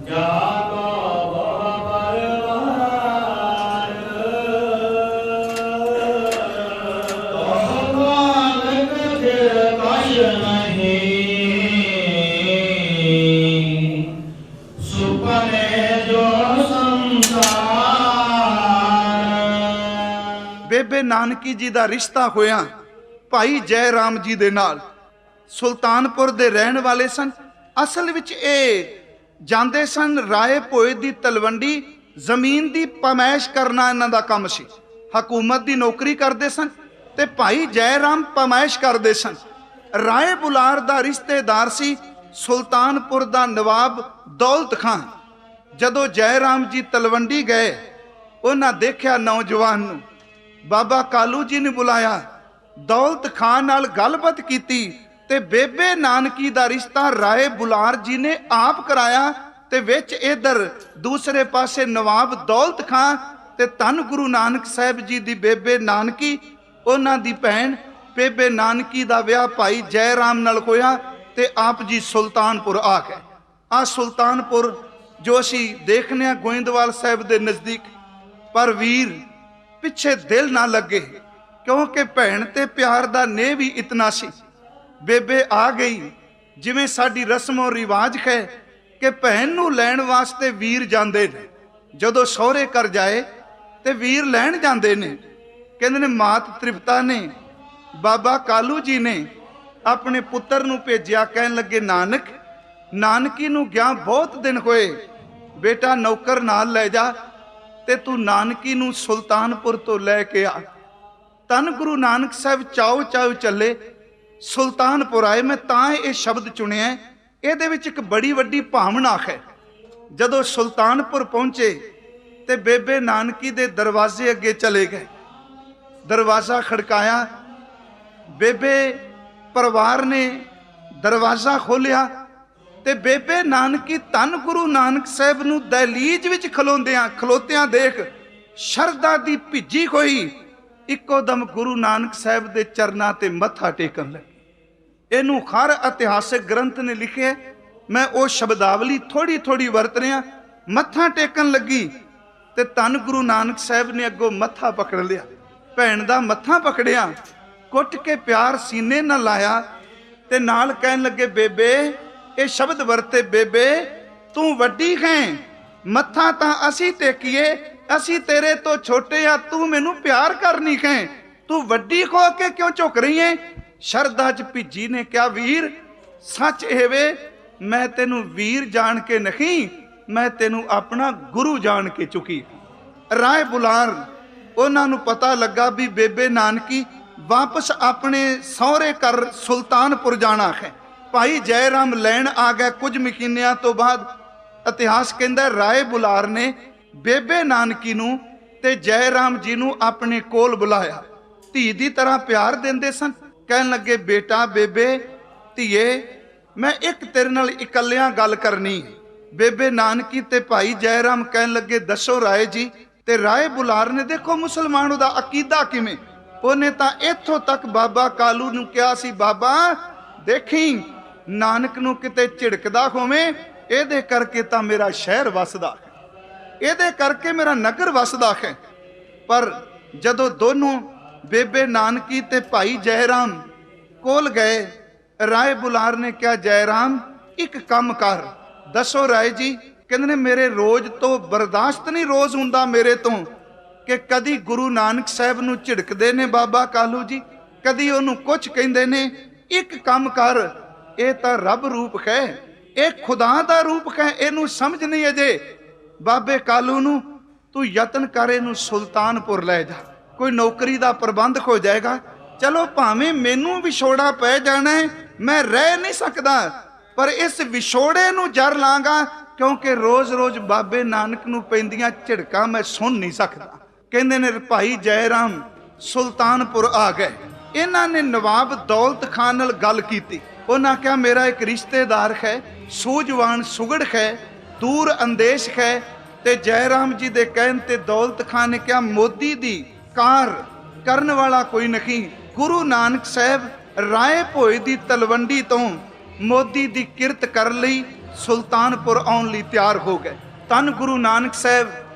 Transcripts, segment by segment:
ਜਾਗੋ ਬਹੁ ਪਰਵਾਰ ਭਗਵਾਨ ਕਛ ਕਛ ਨਹੀਂ ਸੁਪਨੇ ਜੋ ਸੰਸਾਰ। ਬੇਬੇ ਨਾਨਕੀ ਜੀ ਦਾ ਰਿਸ਼ਤਾ ਹੋਇਆ ਭਾਈ ਜੈ ਰਾਮ ਜੀ ਦੇ ਨਾਲ। ਸੁਲਤਾਨਪੁਰ ਦੇ ਰਹਿਣ ਵਾਲੇ ਸਨ। ਅਸਲ ਵਿੱਚ ਇਹ ਜਾਂਦੇ ਸਨ ਰਾਏ ਭੋਏ ਦੀ ਤਲਵੰਡੀ, ਜ਼ਮੀਨ ਦੀ ਪਮੈਸ਼ ਕਰਨਾ ਇਹਨਾਂ ਦਾ ਕੰਮ ਸੀ। ਹਕੂਮਤ ਦੀ ਨੌਕਰੀ ਕਰਦੇ ਸਨ ਤੇ ਭਾਈ ਜੈ ਰਾਮ ਪਮੈਸ਼ ਕਰਦੇ ਸਨ। ਰਾਏ ਬੁਲਾਰ ਦਾ ਰਿਸ਼ਤੇਦਾਰ ਸੀ ਸੁਲਤਾਨਪੁਰ ਦਾ ਨਵਾਬ ਦੌਲਤ ਖਾਨ। ਜਦੋਂ ਜੈ ਰਾਮ ਜੀ ਤਲਵੰਡੀ ਗਏ, ਉਹਨਾਂ ਦੇਖਿਆ ਨੌਜਵਾਨ ਨੂੰ। ਬਾਬਾ ਕਾਲੂ ਜੀ ਨੇ ਬੁਲਾਇਆ, ਦੌਲਤ ਖਾਨ ਨਾਲ ਗੱਲਬਾਤ ਕੀਤੀ ਤੇ ਬੇਬੇ ਨਾਨਕੀ ਦਾ ਰਿਸ਼ਤਾ ਰਾਏ ਬੁਲਾਰ ਜੀ ਨੇ ਆਪ ਕਰਾਇਆ। ਤੇ ਵਿੱਚ ਇਧਰ ਦੂਸਰੇ ਪਾਸੇ ਨਵਾਬ ਦੌਲਤ ਖਾਨ ਤੇ ਧੰਨ ਗੁਰੂ ਨਾਨਕ ਸਾਹਿਬ ਜੀ ਦੀ ਬੇਬੇ ਨਾਨਕੀ, ਉਹਨਾਂ ਦੀ ਭੈਣ ਬੇਬੇ ਨਾਨਕੀ ਦਾ ਵਿਆਹ ਭਾਈ ਜੈ ਰਾਮ ਨਾਲ ਹੋਇਆ ਤੇ ਆਪ ਜੀ ਸੁਲਤਾਨਪੁਰ ਆ ਗਏ। ਆ ਸੁਲਤਾਨਪੁਰ ਜੋ ਅਸੀਂ ਦੇਖਦੇ ਹਾਂ ਗੋਇੰਦਵਾਲ ਸਾਹਿਬ ਦੇ ਨਜ਼ਦੀਕ। ਪਰ ਵੀਰ ਪਿੱਛੇ ਦਿਲ ਨਾ ਲੱਗੇ, ਕਿਉਂਕਿ ਭੈਣ ਤੇ ਪਿਆਰ ਦਾ ਨੇ ਵੀ ਇਤਨਾ ਸੀ। ਬੇਬੇ ਆ ਗਈ। ਜਿਵੇਂ ਸਾਡੀ ਰਸਮੋ ਰਿਵਾਜ ਹੈ ਕਿ ਭੈਣ ਨੂੰ ਲੈਣ ਵਾਸਤੇ ਵੀਰ ਜਾਂਦੇ ਨੇ। ਜਦੋਂ ਸਹੁਰੇ ਘਰ ਜਾਏ ਤੇ ਵੀਰ ਲੈਣ ਜਾਂਦੇ ਨੇ। ਕਹਿੰਦੇ ਨੇ ਮਾਤ ਤ੍ਰਿਪਤਾ ਨੇ, ਬਾਬਾ ਕਾਲੂ ਜੀ ਨੇ ਆਪਣੇ ਪੁੱਤਰ ਨੂੰ ਭੇਜਿਆ, ਕਹਿਣ ਲੱਗੇ ਨਾਨਕ, ਨਾਨਕੀ ਨੂੰ ਗਿਆ ਬਹੁਤ ਦਿਨ ਹੋਏ, ਬੇਟਾ ਨੌਕਰ ਨਾਲ ਲੈ ਜਾ ਤੇ ਤੂੰ ਨਾਨਕੀ ਨੂੰ ਸੁਲਤਾਨਪੁਰ ਤੋਂ ਲੈ ਕੇ ਆ। ਧੰਨ ਗੁਰੂ ਨਾਨਕ ਸਾਹਿਬ ਚਾਉ ਚਾਉ ਚੱਲੇ, ਸੁਲਤਾਨਪੁਰ ਆਏ। ਮੈਂ ਤਾਂ ਇਹ ਸ਼ਬਦ ਚੁਣਿਆ, ਇਹਦੇ ਵਿੱਚ ਇੱਕ ਬੜੀ ਵੱਡੀ ਭਾਵਨਾ ਹੈ। ਜਦੋਂ ਸੁਲਤਾਨਪੁਰ ਪਹੁੰਚੇ ਤੇ ਬੇਬੇ ਨਾਨਕੀ ਦੇ ਦਰਵਾਜ਼ੇ ਅੱਗੇ ਚਲੇ ਗਏ। ਦਰਵਾਜ਼ਾ ਖੜਕਾਇਆ, ਬੇਬੇ ਪਰਿਵਾਰ ਨੇ ਦਰਵਾਜ਼ਾ ਖੋਲਿਆ ਤੇ ਬੇਬੇ ਨਾਨਕੀ ਧੰਨ ਗੁਰੂ ਨਾਨਕ ਸਾਹਿਬ ਨੂੰ ਦਹਲੀਜ਼ ਵਿੱਚ ਖਲੋਤਿਆਂ ਦੇਖ ਸ਼ਰਧਾ ਦੀ ਭਿੱਜੀ ਹੋਈ ਇੱਕੋ ਦਮ ਗੁਰੂ ਨਾਨਕ ਸਾਹਿਬ ਦੇ ਚਰਨਾਂ ਤੇ ਮੱਥਾ ਟੇਕਣ ਲੱਗੀ। ਇਹਨੂੰ ਹਰ ਇਤਿਹਾਸਿਕ ਗ੍ਰੰਥ ਨੇ ਲਿਖਿਆ। ਮੈਂ ਉਹ ਸ਼ਬਦਾਵਲੀ ਥੋੜੀ ਥੋੜੀ ਵਰਤ ਰਿਹਾ। ਮੱਥਾ ਟੇਕਣ ਲੱਗੀ ਤੇ ਧੰਨ ਗੁਰੂ ਨਾਨਕ ਸਾਹਿਬ ਨੇ ਅੱਗੋਂ ਮੱਥਾ ਪਕੜ ਲਿਆ, ਭੈਣ ਦਾ ਮੱਥਾ ਪਕੜਿਆ, ਕੁੱਟ ਕੇ ਪਿਆਰ ਸੀਨੇ ਨਾਲ ਲਾਇਆ ਤੇ ਨਾਲ ਕਹਿਣ ਲੱਗੇ ਬੇਬੇ, ਇਹ ਸ਼ਬਦ ਵਰਤੇ, ਬੇਬੇ ਤੂੰ ਵੱਡੀ ਹੈ, ਮੱਥਾ ਤਾਂ ਅਸੀਂ ਟੇਕੀਏ, ਅਸੀਂ ਤੇਰੇ ਤੋਂ ਛੋਟੇ ਆ, ਤੂੰ ਮੈਨੂੰ ਪਿਆਰ ਕਰਨੀ ਹੈ, ਤੂੰ ਵੱਡੀ ਹੋ ਕੇ ਕਿਉਂ ਝੁਕ ਰਹੀ ਹੈ। ਸ਼ਰਧਾ ਚ ਭਿੱਜੀ ਨੇ ਕਿਹਾ ਵੀਰ ਸੱਚ ਇਹ ਵੇ, ਮੈਂ ਤੈਨੂੰ ਵੀਰ ਜਾਣ ਕੇ ਨਹੀਂ, ਮੈਂ ਤੈਨੂੰ ਆਪਣਾ ਗੁਰੂ ਜਾਣ ਕੇ ਚੁੱਕੀ। ਰਾਏ ਬੁਲਾਰ ਉਹਨਾਂ ਨੂੰ ਪਤਾ ਲੱਗਾ ਵੀ ਬੇਬੇ ਨਾਨਕੀ ਵਾਪਸ ਆਪਣੇ ਸਹੁਰੇ ਘਰ ਸੁਲਤਾਨਪੁਰ ਜਾਣਾ ਹੈ। ਭਾਈ ਜੈ ਰਾਮ ਲੈਣ ਆ ਗਿਆ। ਕੁਝ ਮਹੀਨਿਆਂ ਤੋਂ ਬਾਅਦ ਇਤਿਹਾਸ ਕਹਿੰਦਾ ਰਾਏ ਬੁਲਾਰ ਨੇ ਬੇਬੇ ਨਾਨਕੀ ਨੂੰ ਤੇ ਜੈ ਰਾਮ ਜੀ ਨੂੰ ਆਪਣੇ ਕੋਲ ਬੁਲਾਇਆ। ਧੀ ਦੀ ਤਰ੍ਹਾਂ ਪਿਆਰ ਦਿੰਦੇ ਸਨ। ਕਹਿਣ ਲੱਗੇ ਬੇਟਾ, ਬੇਬੇ, ਧੀਏ, ਮੈਂ ਇੱਕ ਤੇਰੇ ਨਾਲ ਇਕੱਲਿਆਂ ਗੱਲ ਕਰਨੀ। ਬੇਬੇ ਨਾਨਕੀ ਤੇ ਭਾਈ ਜੈ ਰਾਮ ਕਹਿਣ ਲੱਗੇ ਦੱਸੋ ਰਾਏ ਜੀ। ਤੇ ਰਾਏ ਬੁਲਾਰ ਨੇ ਦੇਖੋ ਮੁਸਲਮਾਨ ਦਾ ਅਕੀਦਾ ਕਿਵੇਂ। ਉਹਨੇ ਤਾਂ ਇੱਥੋਂ ਤੱਕ ਬਾਬਾ ਕਾਲੂ ਨੂੰ ਕਿਹਾ ਸੀ, ਬਾਬਾ ਦੇਖੀ ਨਾਨਕ ਨੂੰ ਕਿਤੇ ਝਿੜਕਦਾ ਹੋਵੇਂ, ਇਹਦੇ ਕਰਕੇ ਤਾਂ ਮੇਰਾ ਸ਼ਹਿਰ ਵਸਦਾ ਹੈ, ਇਹਦੇ ਕਰਕੇ ਮੇਰਾ ਨਗਰ ਵਸਦਾ ਹੈ। ਪਰ ਜਦੋਂ ਦੋਨੋਂ ਬੇਬੇ ਨਾਨਕੀ ਤੇ ਭਾਈ ਜੈ ਰਾਮ ਕੋਲ ਗਏ, ਰਾਏ ਬੁਲਾਰ ਨੇ ਕਿਹਾ ਜੈ ਰਾਮ ਇੱਕ ਕੰਮ ਕਰ। ਦੱਸੋ ਰਾਏ ਜੀ। ਕਹਿੰਦੇ ਨੇ ਮੇਰੇ ਰੋਜ਼ ਤੋਂ ਬਰਦਾਸ਼ਤ ਨਹੀਂ ਰੋਜ਼ ਹੁੰਦਾ ਮੇਰੇ ਤੋਂ ਕਿ ਕਦੀ ਗੁਰੂ ਨਾਨਕ ਸਾਹਿਬ ਨੂੰ ਝਿੜਕਦੇ ਨੇ ਬਾਬਾ ਕਾਲੂ ਜੀ, ਕਦੀ ਉਹਨੂੰ ਕੁਝ ਕਹਿੰਦੇ ਨੇ। ਇੱਕ ਕੰਮ ਕਰ, ਇਹ ਤਾਂ ਰੱਬ ਰੂਪ ਹੈ, ਇਹ ਖੁਦਾ ਦਾ ਰੂਪ ਹੈ, ਇਹਨੂੰ ਸਮਝ ਨਹੀਂ ਅਜੇ। ਬਾਬੇ ਕਾਲੂ ਨੂੰ ਤੂੰ ਯਤਨ ਕਰ ਇਹਨੂੰ ਸੁਲਤਾਨਪੁਰ ਲੈ ਜਾ, ਕੋਈ ਨੌਕਰੀ ਦਾ ਪ੍ਰਬੰਧ ਹੋ ਜਾਏਗਾ। ਚਲੋ ਭਾਵੇਂ ਮੈਨੂੰ ਵਿਛੋੜਾ ਪੈ ਜਾਣਾ ਹੈ, ਮੈਂ ਰਹਿ ਨਹੀਂ ਸਕਦਾ, ਪਰ ਇਸ ਵਿਛੋੜੇ ਨੂੰ ਜਰ ਲਾਂਗਾ, ਕਿਉਂਕਿ ਰੋਜ਼-ਰੋਜ਼ ਬਾਬੇ ਨਾਨਕ ਨੂੰ ਪੈਂਦੀਆਂ ਝਿੜਕਾਂ ਮੈਂ ਸੁਣ ਨਹੀਂ ਸਕਦਾ। ਕਹਿੰਦੇ ਨੇ ਭਾਈ ਜੈ ਰਾਮ ਸੁਲਤਾਨਪੁਰ ਆ ਗਏ। ਇਹਨਾਂ ਨੇ ਨਵਾਬ ਦੌਲਤ ਖਾਨ ਨਾਲ ਗੱਲ ਕੀਤੀ। ਉਹਨਾਂ ਕਿਹਾ ਮੇਰਾ ਇੱਕ ਰਿਸ਼ਤੇਦਾਰ ਹੈ, ਸੂਝਵਾਨ ਸੁਗੜ ਹੈ, ਦੂਰ ਅੰਦੇਸ਼ ਹੈ। ਤੇ ਜੈ ਰਾਮ ਜੀ ਦੇ ਕਹਿਣ ਤੇ ਦੌਲਤ ਖਾਨ ਨੇ ਕਿਹਾ ਮੋਦੀ ਦੀ ਕਾਰ ਕਰਨ ਵਾਲਾ ਕੋਈ ਨਹੀਂ। ਗੁਰੂ ਨਾਨਕ ਸਾਹਿਬ ਰਾਏ ਭੋਏ ਦੀ ਤਲਵੰਡੀ ਤੋਂ ਮੋਦੀ ਦੀ ਕਿਰਤ ਕਰਨ ਲਈ ਸੁਲਤਾਨਪੁਰ ਆਉਣ ਲਈ ਤਿਆਰ ਹੋ ਗਏ। ਧੰਨ ਗੁਰੂ ਨਾਨਕ ਸਾਹਿਬ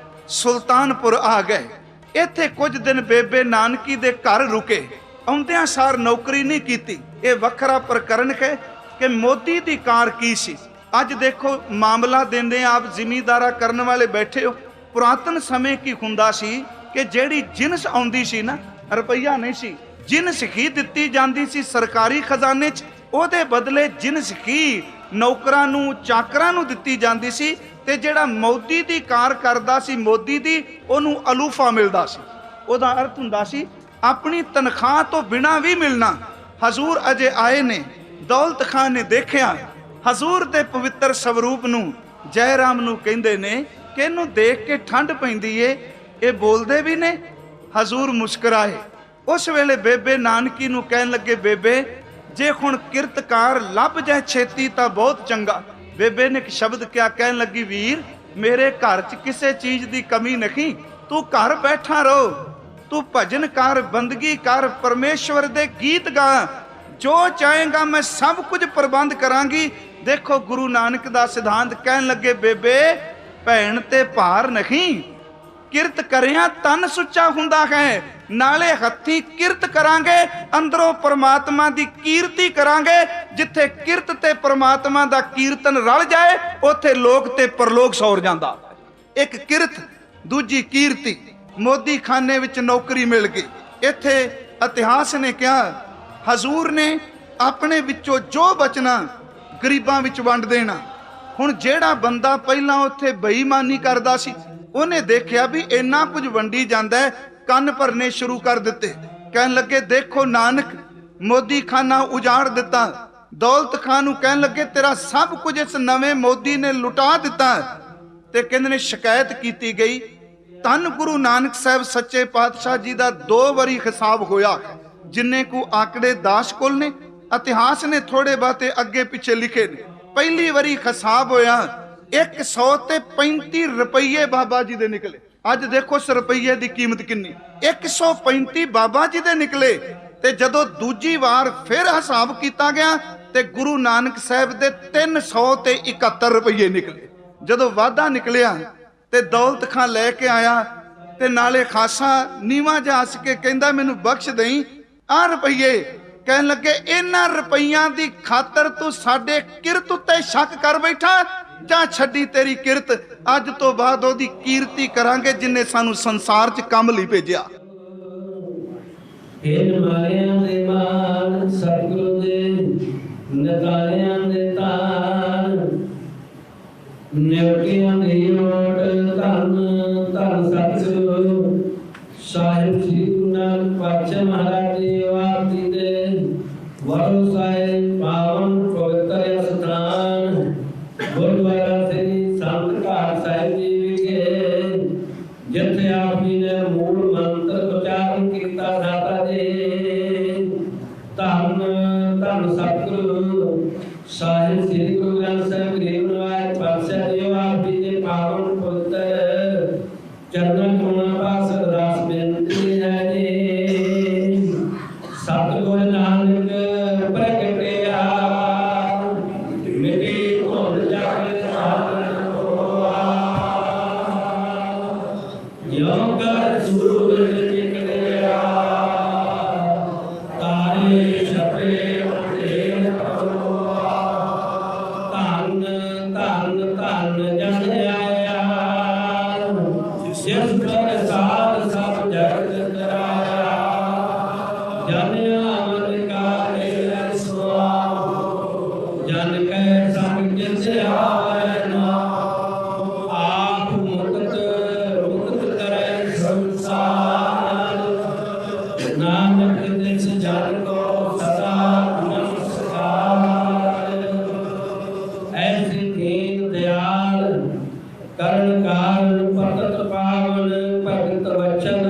ਸੁਲਤਾਨਪੁਰ ਆ ਗਏ। ਇੱਥੇ ਕੁਝ ਦਿਨ ਬੇਬੇ ਨਾਨਕੀ ਦੇ ਘਰ ਰੁਕੇ। ਆਉਂਦਿਆਂ ਸਾਰ ਨੌਕਰੀ ਨਹੀਂ ਕੀਤੀ। ਇਹ ਵੱਖਰਾ ਪ੍ਰਕਰਨ ਹੈ ਕਿ ਮੋਦੀ ਦੀ ਕਾਰ ਕੀ ਸੀ। ਅੱਜ ਦੇਖੋ ਮਾਮਲਾ ਦਿੰਦੇ ਆਪ ਜ਼ਿਮੀਂਦਾਰਾ ਕਰਨ ਵਾਲੇ ਬੈਠੇ ਹੋ। ਪੁਰਾਤਨ ਸਮੇਂ ਕੀ ਹੁੰਦਾ ਸੀ ਕਿ ਜਿਹੜੀ ਜਿਨਸ ਆਉਂਦੀ ਸੀ ਨਾ, ਰੁਪਈਆ ਨਹੀਂ ਸੀ, ਜਿਨਸ ਹੀ ਦਿੱਤੀ ਜਾਂਦੀ ਸੀ ਸਰਕਾਰੀ ਖਜ਼ਾਨੇ 'ਚ। ਉਹਦੇ ਬਦਲੇ ਜਿਨਸ ਹੀ ਨੌਕਰਾਂ ਨੂੰ, ਚਾਕਰਾਂ ਨੂੰ ਦਿੱਤੀ ਜਾਂਦੀ ਸੀ। ਤੇ ਜਿਹੜਾ ਮੋਦੀ ਦੀ ਕਾਰ ਕਰਦਾ ਸੀ, ਮੋਦੀ ਦੀ, ਉਹਨੂੰ ਅਲੂਫਾ ਮਿਲਦਾ ਸੀ। ਉਹਦਾ ਅਰਥ ਹੁੰਦਾ ਸੀ ਆਪਣੀ ਤਨਖਾਹ ਤੋਂ ਬਿਨਾਂ ਵੀ ਮਿਲਣਾ। ਹਜ਼ੂਰ ਅਜੇ ਆਏ ਨੇ। ਦੌਲਤ ਖਾਨ ਨੇ ਦੇਖਿਆ ਹਜ਼ੂਰ ਦੇ ਪਵਿੱਤਰ ਸਵਰੂਪ ਨੂੰ। ਜੈ ਰਾਮ ਨੂੰ ਕਹਿੰਦੇ ਨੇ ਕਿ ਇਹਨੂੰ ਦੇਖ ਕੇ ਠੰਡ ਪੈਂਦੀ ਏ, ਇਹ ਬੋਲਦੇ ਵੀ ਨੇ। ਹਜ਼ੂਰ ਮੁਸਕਰਾਏ। ਉਸ ਵੇਲੇ ਬੇਬੇ ਨਾਨਕੀ ਨੂੰ ਕਹਿਣ ਲੱਗੇ, ਬੇਬੇ ਜੇ ਹੁਣ ਕਿਰਤਕਾਰ ਲੱਭ ਜਾਏ ਛੇਤੀ ਤਾਂ ਬਹੁਤ ਚੰਗਾ। ਬੇਬੇ ਨੇ ਇੱਕ ਸ਼ਬਦ ਕਿਹਾ, ਕਹਿਣ ਲੱਗੀ, ਵੀਰ ਮੇਰੇ ਘਰ 'ਚ ਕਿਸੇ ਚੀਜ਼ ਦੀ ਕਮੀ ਨਹੀਂ। ਤੂੰ ਘਰ ਬੈਠਾ ਰਹੋ, ਤੂੰ ਭਜਨ ਕਰ, ਬੰਦਗੀ ਕਰ, ਪਰਮੇਸ਼ਵਰ ਦੇ ਗੀਤ ਗਾ, ਜੋ ਚਾਹੇਗਾ ਮੈਂ ਸਭ ਕੁਝ ਪ੍ਰਬੰਧ ਕਰਾਂਗੀ। ਦੇਖੋ ਗੁਰੂ ਨਾਨਕ ਦਾ ਸਿਧਾਂਤ। ਕਹਿਣ ਲੱਗੇ, ਬੇਬੇ ਭੈਣ ਤੇ ਭਾਰ ਨਹੀਂ, ਕਿਰਤ ਕਰਿਆ ਤਨ ਸੁੱਚਾ ਹੁੰਦਾ ਹੈ। ਨਾਲੇ ਹੱਥੀਂ ਕਿਰਤ ਕਰਾਂਗੇ, ਅੰਦਰੋਂ ਪਰਮਾਤਮਾ ਦੀ ਕੀਰਤੀ ਕਰਾਂਗੇ। ਜਿੱਥੇ ਕਿਰਤ ਤੇ ਪਰਮਾਤਮਾ ਦਾ ਕੀਰਤਨ ਰਲ ਜਾਏ, ਉੱਥੇ ਲੋਕ ਤੇ ਪਰਲੋਕ ਸੌਰ ਜਾਂਦਾ। ਇੱਕ ਕਿਰਤ, ਦੂਜੀ ਕੀਰਤੀ। ਮੋਦੀ ਖਾਨੇ ਵਿੱਚ ਨੌਕਰੀ ਮਿਲ ਗਈ। ਇੱਥੇ ਇਤਿਹਾਸ ਨੇ ਕਿਹਾ ਹਜ਼ੂਰ ਨੇ ਆਪਣੇ ਵਿੱਚੋਂ ਜੋ ਬਚਣਾ ਗਰੀਬਾਂ ਵਿੱਚ ਵੰਡ ਦੇਣਾ। ਹੁਣ ਜਿਹੜਾ ਬੰਦਾ ਪਹਿਲਾਂ ਉੱਥੇ ਬੇਈਮਾਨੀ ਕਰਦਾ ਸੀ, ਉਹਨੇ ਦੇਖਿਆ ਵੀ ਇੰਨਾ ਕੁਝ ਵੰਡੀ ਜਾਂਦਾ ਹੈ, ਕੰਨ ਭਰਨੇ ਸ਼ੁਰੂ ਕਰ ਦਿੱਤੇ। ਕਹਿਣ ਲੱਗੇ, ਦੇਖੋ ਨਾਨਕ ਮੋਦੀ ਖਾਨਾ ਉਜਾੜ ਦਿੱਤਾ। ਦੌਲਤ ਖਾਨ ਨੂੰ ਕਹਿਣ ਲੱਗੇ, ਤੇਰਾ ਸਭ ਕੁਝ ਇਸ ਨਵੇਂ ਮੋਦੀ ਨੇ ਲੁਟਾ ਦਿੱਤਾ। ਤੇ ਕਹਿੰਦੇ ਨੇ ਸ਼ਿਕਾਇਤ ਕੀਤੀ ਗਈ। ਧੰਨ ਗੁਰੂ ਨਾਨਕ ਸਾਹਿਬ ਸੱਚੇ ਪਾਤਸ਼ਾਹ ਜੀ ਦਾ 2 ਵਾਰੀ ਹਿਸਾਬ ਹੋਇਆ। ਜਿੰਨੇ ਕੁ ਆંકੜੇ ਦਾਸ ਕੋਲ ਨੇ, ਇਤਿਹਾਸ ਨੇ ਥੋੜੇ ਬਾਤੇ ਅੱਗੇ ਪਿੱਛੇ ਲਿਖੇ ਨੇ। ਪਹਿਲੀ ਵਾਰੀ ਹਿਸਾਬ ਹੋਇਆ 135 ਰੁਪਏ ਬਾਬਾ ਜੀ ਦੇ ਨਿਕਲੇ। ਅੱਜ ਦੇਖੋ ਉਸ ਰੁਪਈਏ ਦੀ ਕੀਮਤ ਕਿੰਨੀ। 135 ਬਾਬਾ ਜੀ ਦੇ ਨਿਕਲੇ। ਤੇ ਜਦੋਂ ਦੂਜੀ ਵਾਰ ਫਿਰ ਹਿਸਾਬ ਕੀਤਾ ਗਿਆ ਤੇ ਗੁਰੂ ਨਾਨਕ ਸਾਹਿਬ ਦੇ 371 ਰੁਪਏ ਨਿਕਲੇ। ਜਦੋਂ ਵਾਧਾ ਨਿਕਲਿਆ ਤੇ ਦੌਲਤ ਖਾਂ ਲੈ ਕੇ ਆਇਆ ਤੇ ਨਾਲੇ ਖਾਸਾ ਨੀਵਾਂ ਜਿਹਾ ਹੱਸ ਕੇ ਕਹਿੰਦਾ, ਮੈਨੂੰ ਬਖਸ਼ ਦੇਈ ਆਹ ਰੁਪਈਏ। ਕਹਿਣ ਲੱਗੇ, ਇਹਨਾਂ ਰੁਪਈਆਂ ਦੀ ਖਾਤਰ ਤੂੰ ਸਾਡੇ ਕਿਰਤ ਉੱਤੇ ਸ਼ੱਕ ਕਰ ਬੈਠਾ, ਜਾਂ ਛੱਡੀ ਤੇਰੀ ਕਿਰਤ। ਅੱਜ ਤੋਂ ਬਾਅਦ ਉਹਦੀ ਕੀਰਤੀ ਕਰਾਂਗੇ ਜਿਨੇ ਸਾਨੂੰ ਸੰਸਾਰ 'ਚ ਕੰਮ ਲਈ ਭੇਜਿਆ। ਇਹ ਮਾਰਿਆਂ ਦੇ ਮਾਨ ਸਤਿਗੁਰੂ ਦੇ ਨਤਾਰਿਆਂ ਦੇ ਤਾਰ, ਨਿਉਟਿਆਂ ਦੀ ਓਟ ਧੰਨ ਧੰਨ ਸਤਿਗੁਰੂ ਸਾਹਿਬ ਸ੍ਰੀ ਗੁਰੂ ਨਾਨਕ ਪਾਤਸ਼ਾਹ ਮਹਾਰਾਜ ਜੀ ਆਰਤੀ ਦੇ ਵਰੋ ਸਾਹਿਬ ਪਾਵਨ ਪਵਿੱਤਰ ਸਥਾਨ ਗੁਰਦੁਆਰਾ ਸ੍ਰੀ ਸੰਤ ਘਾਟ ਸਾਹਿਬ ਜੀ ਵਿਖੇ, ਜਿੱਥੇ ਆਪ ਜੀ ਨੇ ਮੂਲ ਮੰਤਰ ਉਚਾਰਨ ਕੀਤਾ। ਦਾਤਾ ਜੀ ਧੰਨ ਧੰਨ ਸਤਿਗੁਰੂ ਸਾਹਿਬ ਸ੍ਰੀ ਗੁਰੂ ਗ੍ਰੰਥ ਸਾਹਿਬ ਗਰੀਬ ਨਿਵਾਜ ਪਾਤਸ਼ਾਹ ਜੀ ਆਪ ਜੀ ਦੇ ਪਾਵਨ ਪਵਿੱਤਰ ਚਰਨਾਂ ਕਮਲਾਂ ਪਾਸ ਅਰਦਾਸ ਬੇਨਤੀ ਹੈ ਜੀ। ਸਤਿਗੁਰ ਨਾਨਕ ਪ੍ਰਗਟਿਆ ਮਿਟੀ ਧੁੰਦ ਜਗ ਸਾਧਨ ਹੋਆ, ਜਿਉ ਕਰ ਸੂਰਜ ਨਿਕਲਿਆ ਤਾਰੇ ਛਪੇ ਉੱਤੇ ਪਰੋਆ। ਧੰਨ ਧੰਨ ਧੰਨ ਜਨ ਆਇਆ, ਜਿਸ ਪ੍ਰਸਾਦ ਸਭ ਜਗਤ ਕਰਾਇਆ। ਜਨ ਅਮਰ ਕਾ ਮੇਲ ਸੁਆਮੋ, ਜਨ ਕੈ ਸੰਗ ਜਿਸ ਆਵੈ ਨਾਮ। ਆਪ ਮੁਕਤ ਮੁਕਤ ਕਰੈ ਸੰਸਾਰ, ਨਾਨਕ ਜਿਸ ਜਨ ਕੋ ਸਦਾ ਨਮਸਕਾਰ। ਐਸੀ ਦੀਨ ਦਿਆਲ ਕਰਨ ਕਾਰਨ ਭਗਤ ਪਾਵਨ ਭਗਤ ਵਚਨ,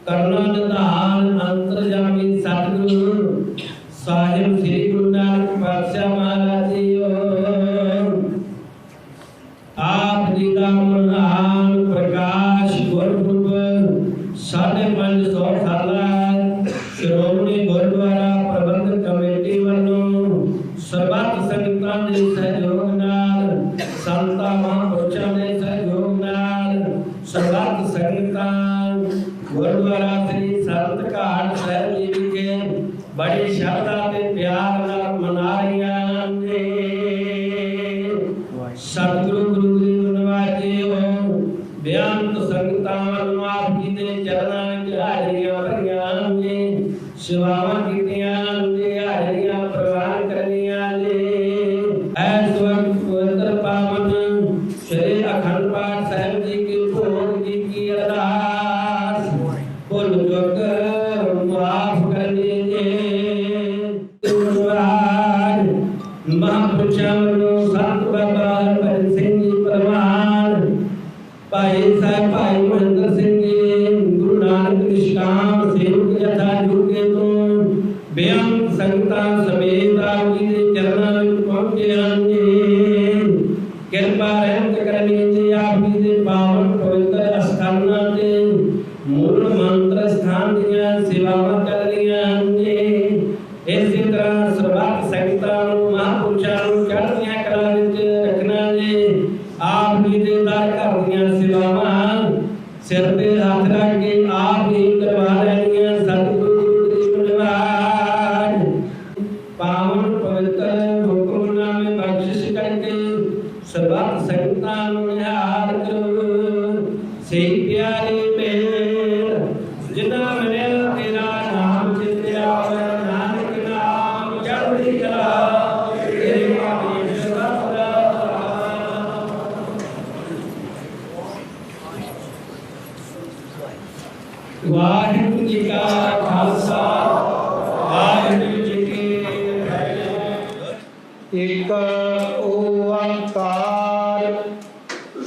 ਕਰਨਾ ਨਿਧਾਨ ਅੰਤਰਜਾਮੀ ਸਤਿਗੁਰੂ ਸਾਹਿਬ ਸ੍ਰੀ ਗੁਰੂ ਨਾਨਕ ਪਾਤਸ਼ਾਹ ਮਹਾਰਾਜ ਜੀ। ਆਪ ਜੀ ਦਾ ਮਹਾਨ ਪ੍ਰਕਾਸ਼ ਗੁਰਪੁਰਬ 550 ਸਾਲਾ ਸ਼੍ਰੋਮਣੀ ਗੁਰਦੁਆਰਾ ਪ੍ਰਬੰਧਕ ਕਮੇਟੀ ਵੱਲੋਂ ਸਰਬੱਤ ਸੰਗਤਾਂ ਦੇ ਸਹਿਯੋਗ संता महापुरुषों ने सहयोग नाल सर्वत संगतां गुरुद्वारा श्री संत घाट साहिब जी विखे बड़ी श्रद्धा ते प्यार नाल मना रहीआं ने। सतगुरु गुरु गरीब निवास जी हो बेअंत संगतां नूं आप जी दे चरणां विच हाज़रियां भरियां ने, सेवावां कीतियां ने, हाज़रियां प्रवान करियां ने। ऐस वक्त पवित्र पावन श्री अखंड पाठ साहिब जी के भोग जी की अरदास भुल चुक माफ कर दीजिए। महापुरुषों संत बाबा हरभजन सिंह जी परमार, भाई साहब भाई महेंद्र सिंह जी, गुरु नानक निष्काम सेवक जथा जुगे तो बेअंत संगतां समेत आप जी दे चरणां विच पहुंचे हैं जी। किरपा रहमत करनी जी आप जी दे पावन पवित्र स्थानां ते मूल मंत्र स्थान दियां सेवावां कर रहीआं हैं जी। इसी तरह सर्वत संगतां नूं महापुरुषां नूं चढ़दियां कलां विच रखना जी। आप जी दे दर घर दियां सेवावां सिर ते हथ रख के आप ही करवा रहीआं। सतगुरु गुरु गरीब निवास पावन पवित्र हुक्मनामे बख्शिश करके सर्वत संगतां नूं निहाल करो। सही प्यारे मेल जिन्हां मिलिया तेरा नाम चित्या नानक नाम चढ़दी कला तेरे पावे सदा। वाहिगुरु जी का खालसा वाहिगुरु जी की फतेह। एक ओंकार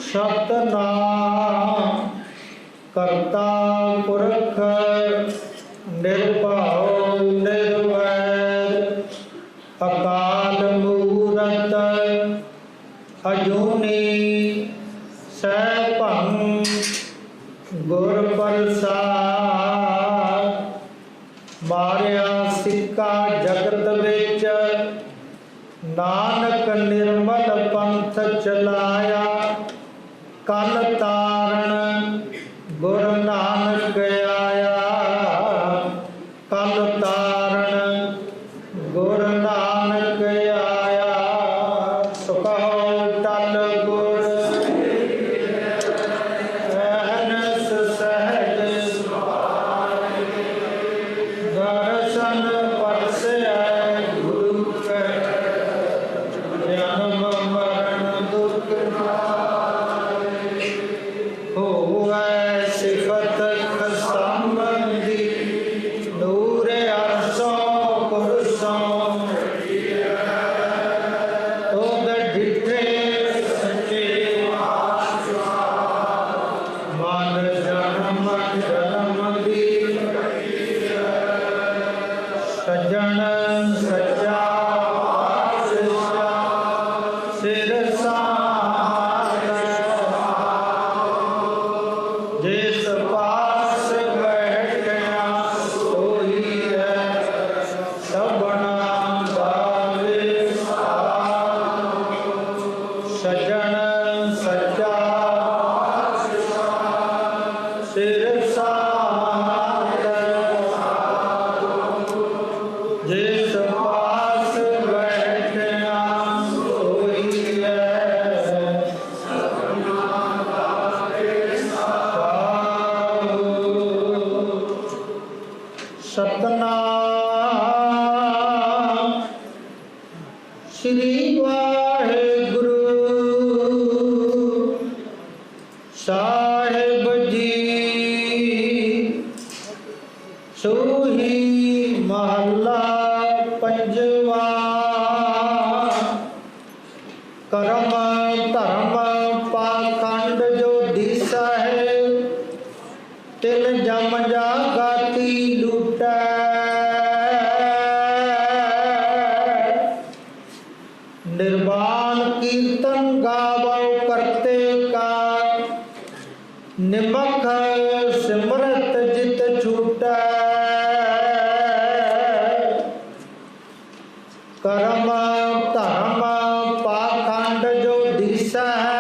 सतनाम करता पुरख निर्भव निर्वैर अकाल मूरत अजूनी सैभं गुर प्रसाद। मारिया सिक्का जगत विच नानक निर्मल पंथ चलाया। कल तारण गुर नानक आया। कल तारण गुर नानक आया। सो कहो टल गुर अहनस सहज दर्शन परसै गुरु के। जन्म मरण दुख होवै सिफत खसंबंधी। नूर अरसों कुरसों तोद डिठे सचे। मन जन्म जन्म दी सजन सच्चा सिर साधे। जिस पास बैठा सोई है सबना गावे। सजन सच्चा सिर साधे। जिस पास बैठा सोई है सतनाम श्री वाहिगुरु साहिब जी। सोही महला पंजवा। करम धर्म पाखंड जो दिसा है। तिल जम जा गाती लूटै। निर्वाण कीर्तन गावो करते का। निमख सिमरत जित छूटै। करम धर्म पाखंड जो दिसा है।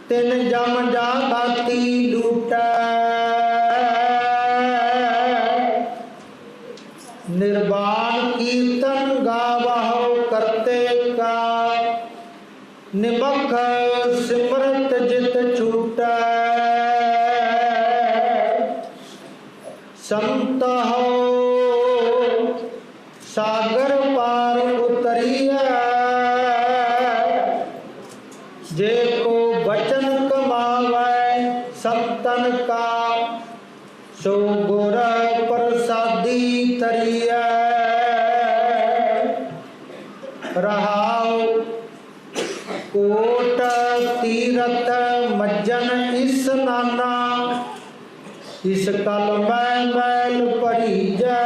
तिन जम जा गाती लूटै। निर्वाण कीर्तन गावहु करते का, निमख सिमरत जित छूटै। संत हो सागर पार उतरिया, जे को बचन कमावै संतन का, सो गुर प्रसादी तरिया। रहाओ कोट तीरथ मज्जन स्नाना, इस कल में मैल परी जै।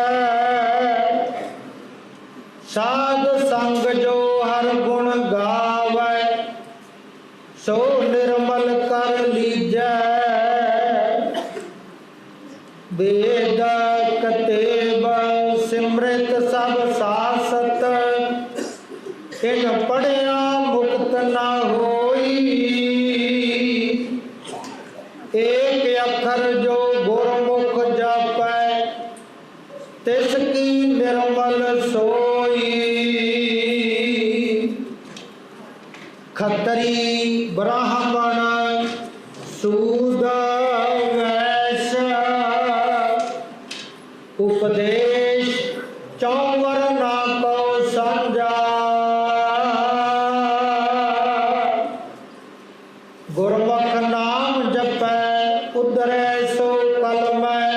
साध संग जो हर गुण गावै, सो निर्मल कर लीजै। वेद कतेब सिमृत सब सासत, इन पढ़िया मुक्त न होई। एक अखर जो गुरमुख जपै, तिसकी निर्मल सोई। खत्री ब्राह्मण सूद वैश्य, उपदेश चौवर ना को समझा। गुरमुख नाम जपै उधरै सो कल में,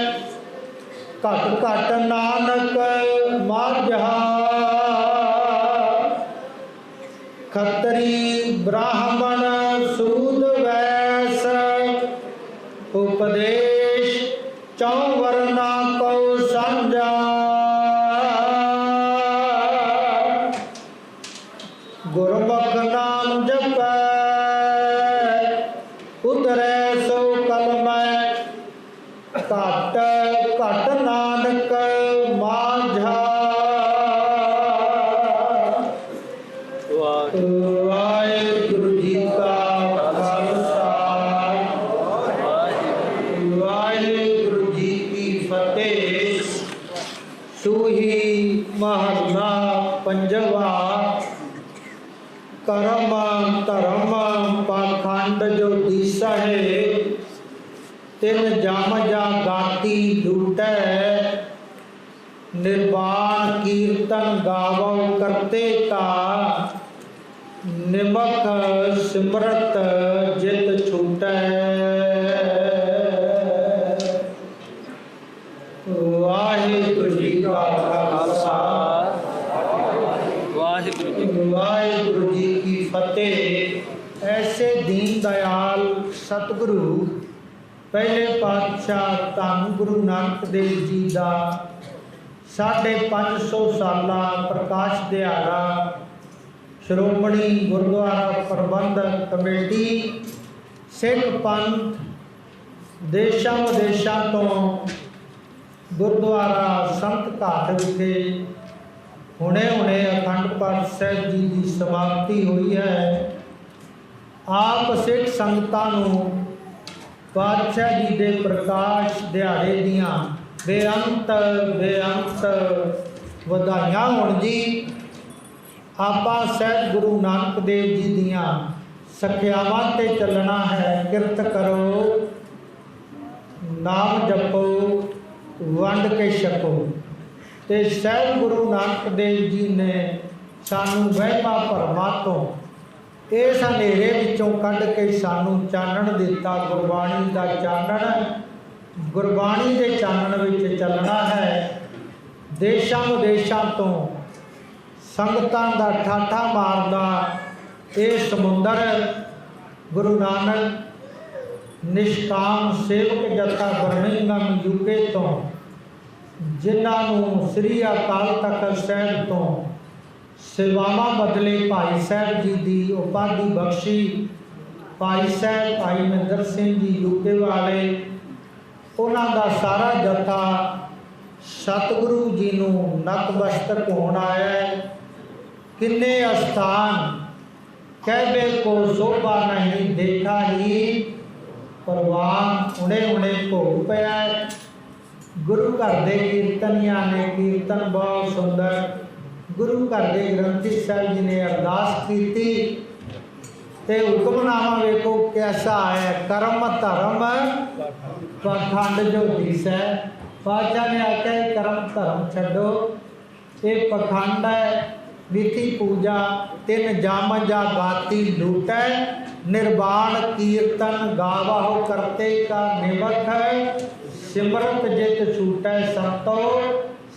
घट घट नानक माझा। खत्री ब्राह्मण सूद वैश्य, उपदेश चौवर ना को समझा। गुरमुख नाम जपै उधरै सो कल में, घट घट नानक माझा। वाहिगुरु जी का खालसा, वाहिगुरु जी की फतेह। सूही महला पंजवा। करम धर्म पाखंड जो दिसहे, तिन जम जा गाती लूटै। निर्वाण कीर्तन गावो करते का, निमख सिमरत जित छूटै। वाहिगुरु जी का खालसा, वाहिगुरु जी की फतेह। ऐसे दीन दयाल सतगुरु पहले पातशाह धन गुरु नानक देव जी का 550 साला प्रकाश दिहाड़ा श्रोमणी गुरुद्वारा प्रबंधक कमेटी सिख पंथ देशा विदेशा तो गुरुद्वारा संत घाट विखे हुणे हुणे अखंड पाठ साहिब जी की समाप्ति हुई है। आप सिख संगतां नूं पातशाह जी के प्रकाश दिहाड़े दियां बेअंत वधाइयां होण जी। आपां साहिब गुरु नानक देव जी दियां सखियावां ते चलना है। किरत करो, नाम जपो, वंड के छको। ते साहिब गुरु नानक देव जी ने सानू वहमां भरमां तो इस हनेरे विचों कढ के सानू चानण दिता। गुरबाणी का चानण, गुरबाणी के चानण विच चलना है। देशा विदेशा तो संगतां दा ठाठा मारदा ये समुंदर गुरु नानक निष्काम सेवक जथा बर्मिंघम यूके तो जिन्होंने श्री अकाल तख्त साहिब तो सेवावां बदले भाई साहब जी की उपाधि बख्शी। भाई साहब भाई महेंद्र सिंह जी यूके वाले, उन्हों का सारा जथा सतगुरु जी नूं नतमस्तक होण आया है। किन्ने अस्थान कहबे को शोभा नहीं देखा ही परवान उड़े उड़े भोग पिया। गुरु घर दे कीर्तनिया ने कीर्तन बहुत सुंदर गुरु घर दे ग्रंथी साहब जी ने अरदास की ते हुक्मनामा वेखो कैसा है। कर्म धर्म पखंड जो दिस है पातशाह ने आख्या कर्म धर्म छड्डो ये पखंड है। विधि पूजा तिन जाम जा गाती लूटै निर्वाण कीर्तन गावहो करते का निमख सिमरत जित छूटै संतो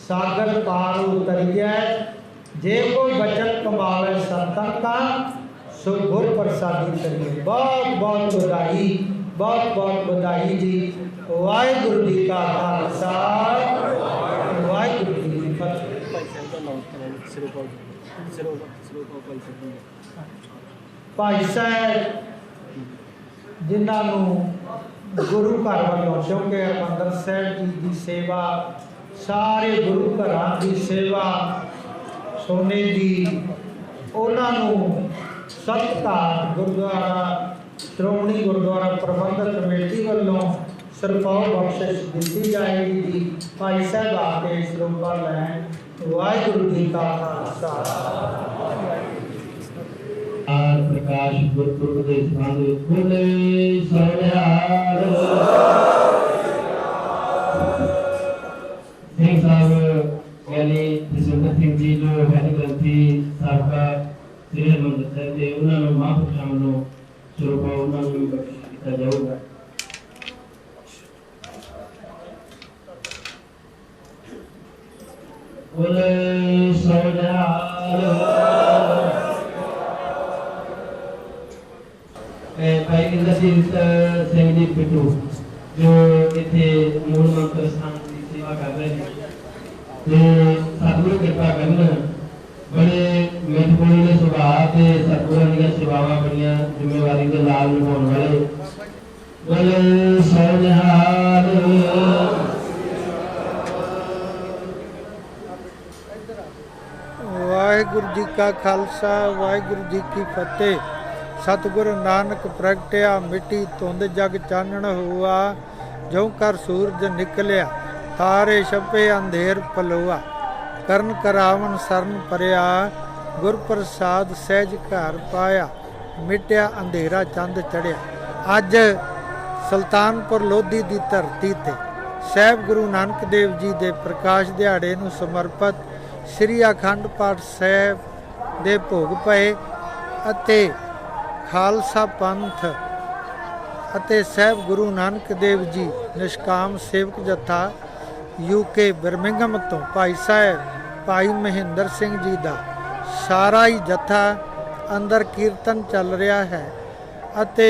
सागर पार उतरिय। जे कोई वचन कमावे संतन का सो गुर प्रसादी करिए। बहुत बहुत बधाई बहुत बहुत बधाई जी। वाहिगुरु जी का खालसा वाहिगुरु जी की फतेह। भाई साहब जिन्होंने गुरु घर वालों क्योंकि हरमंदर साहब जी की सेवा सारे गुरु घर की सेवा सोने की उन्होंने सत्कार गुरुद्वारा श्रोमणी गुरुद्वारा प्रबंधक कमेटी वालों सरपाव बख्शिश दी जाएगी जी। भाई साहब आके श्रोपा लैन। वाहिगुरु जी का खालसा प्रकाश गुरपुरब दे संबंध बोले सोनिहार सिंह साहब यानी जसवंत सिंह जी जो है ग्रंथी साहबका श्री हरमंदर साहब के उन्होंने महापुरुषों वालों स्वरूप उन्होंने बख्शिश किया जाऊगा। बोले सोनिहार भाई इंद्रजीत सिंह जी पिट्टू जो इतने मूल मंत्र स्थान की सेवा कर रहे हैं तो सतगुरु कृपा करना बड़े मिठबोले सुभाव से सतगुरु दी सेवावां बड़ियां जिम्मेवारी के नाल निभाउण वाले बोले सोनिहार। वाहिगुरु जी का खालसा वाहिगुरु जी की फतेह। सतगुरु नानक प्रगटिया मिट्टी धुंध जग चानण हुआ जो कर सूरज निकलिया तारे छपे अंधेर पलोआ करन करावन सरन परिया गुर प्रसाद सहज घर पाया मिटिया अंधेरा चंद चढ़िया। अज सुल्तानपुर लोधी की धरती ते साहिब गुरु नानक देव जी के प्रकाश दिहाड़े नूं समर्पित श्री अखंड पाठ साहिब दे भोग पए अते खालसा पंथ ਅਤੇ ਸਾਹਿਬ ਗੁਰੂ ਨਾਨਕ ਦੇਵ ਜੀ ਨਿਸ਼ਕਾਮ ਸੇਵਕ ਜਥਾ ਯੂਕੇ ਬਰਮਿੰਘਮ ਤੋਂ ਭਾਈ ਸਾਹਿਬ ਭਾਈ ਮਹਿੰਦਰ ਸਿੰਘ ਜੀ ਦਾ ਸਾਰਾ ਹੀ ਜਥਾ ਅੰਦਰ ਕੀਰਤਨ ਚੱਲ ਰਿਹਾ ਹੈ ਅਤੇ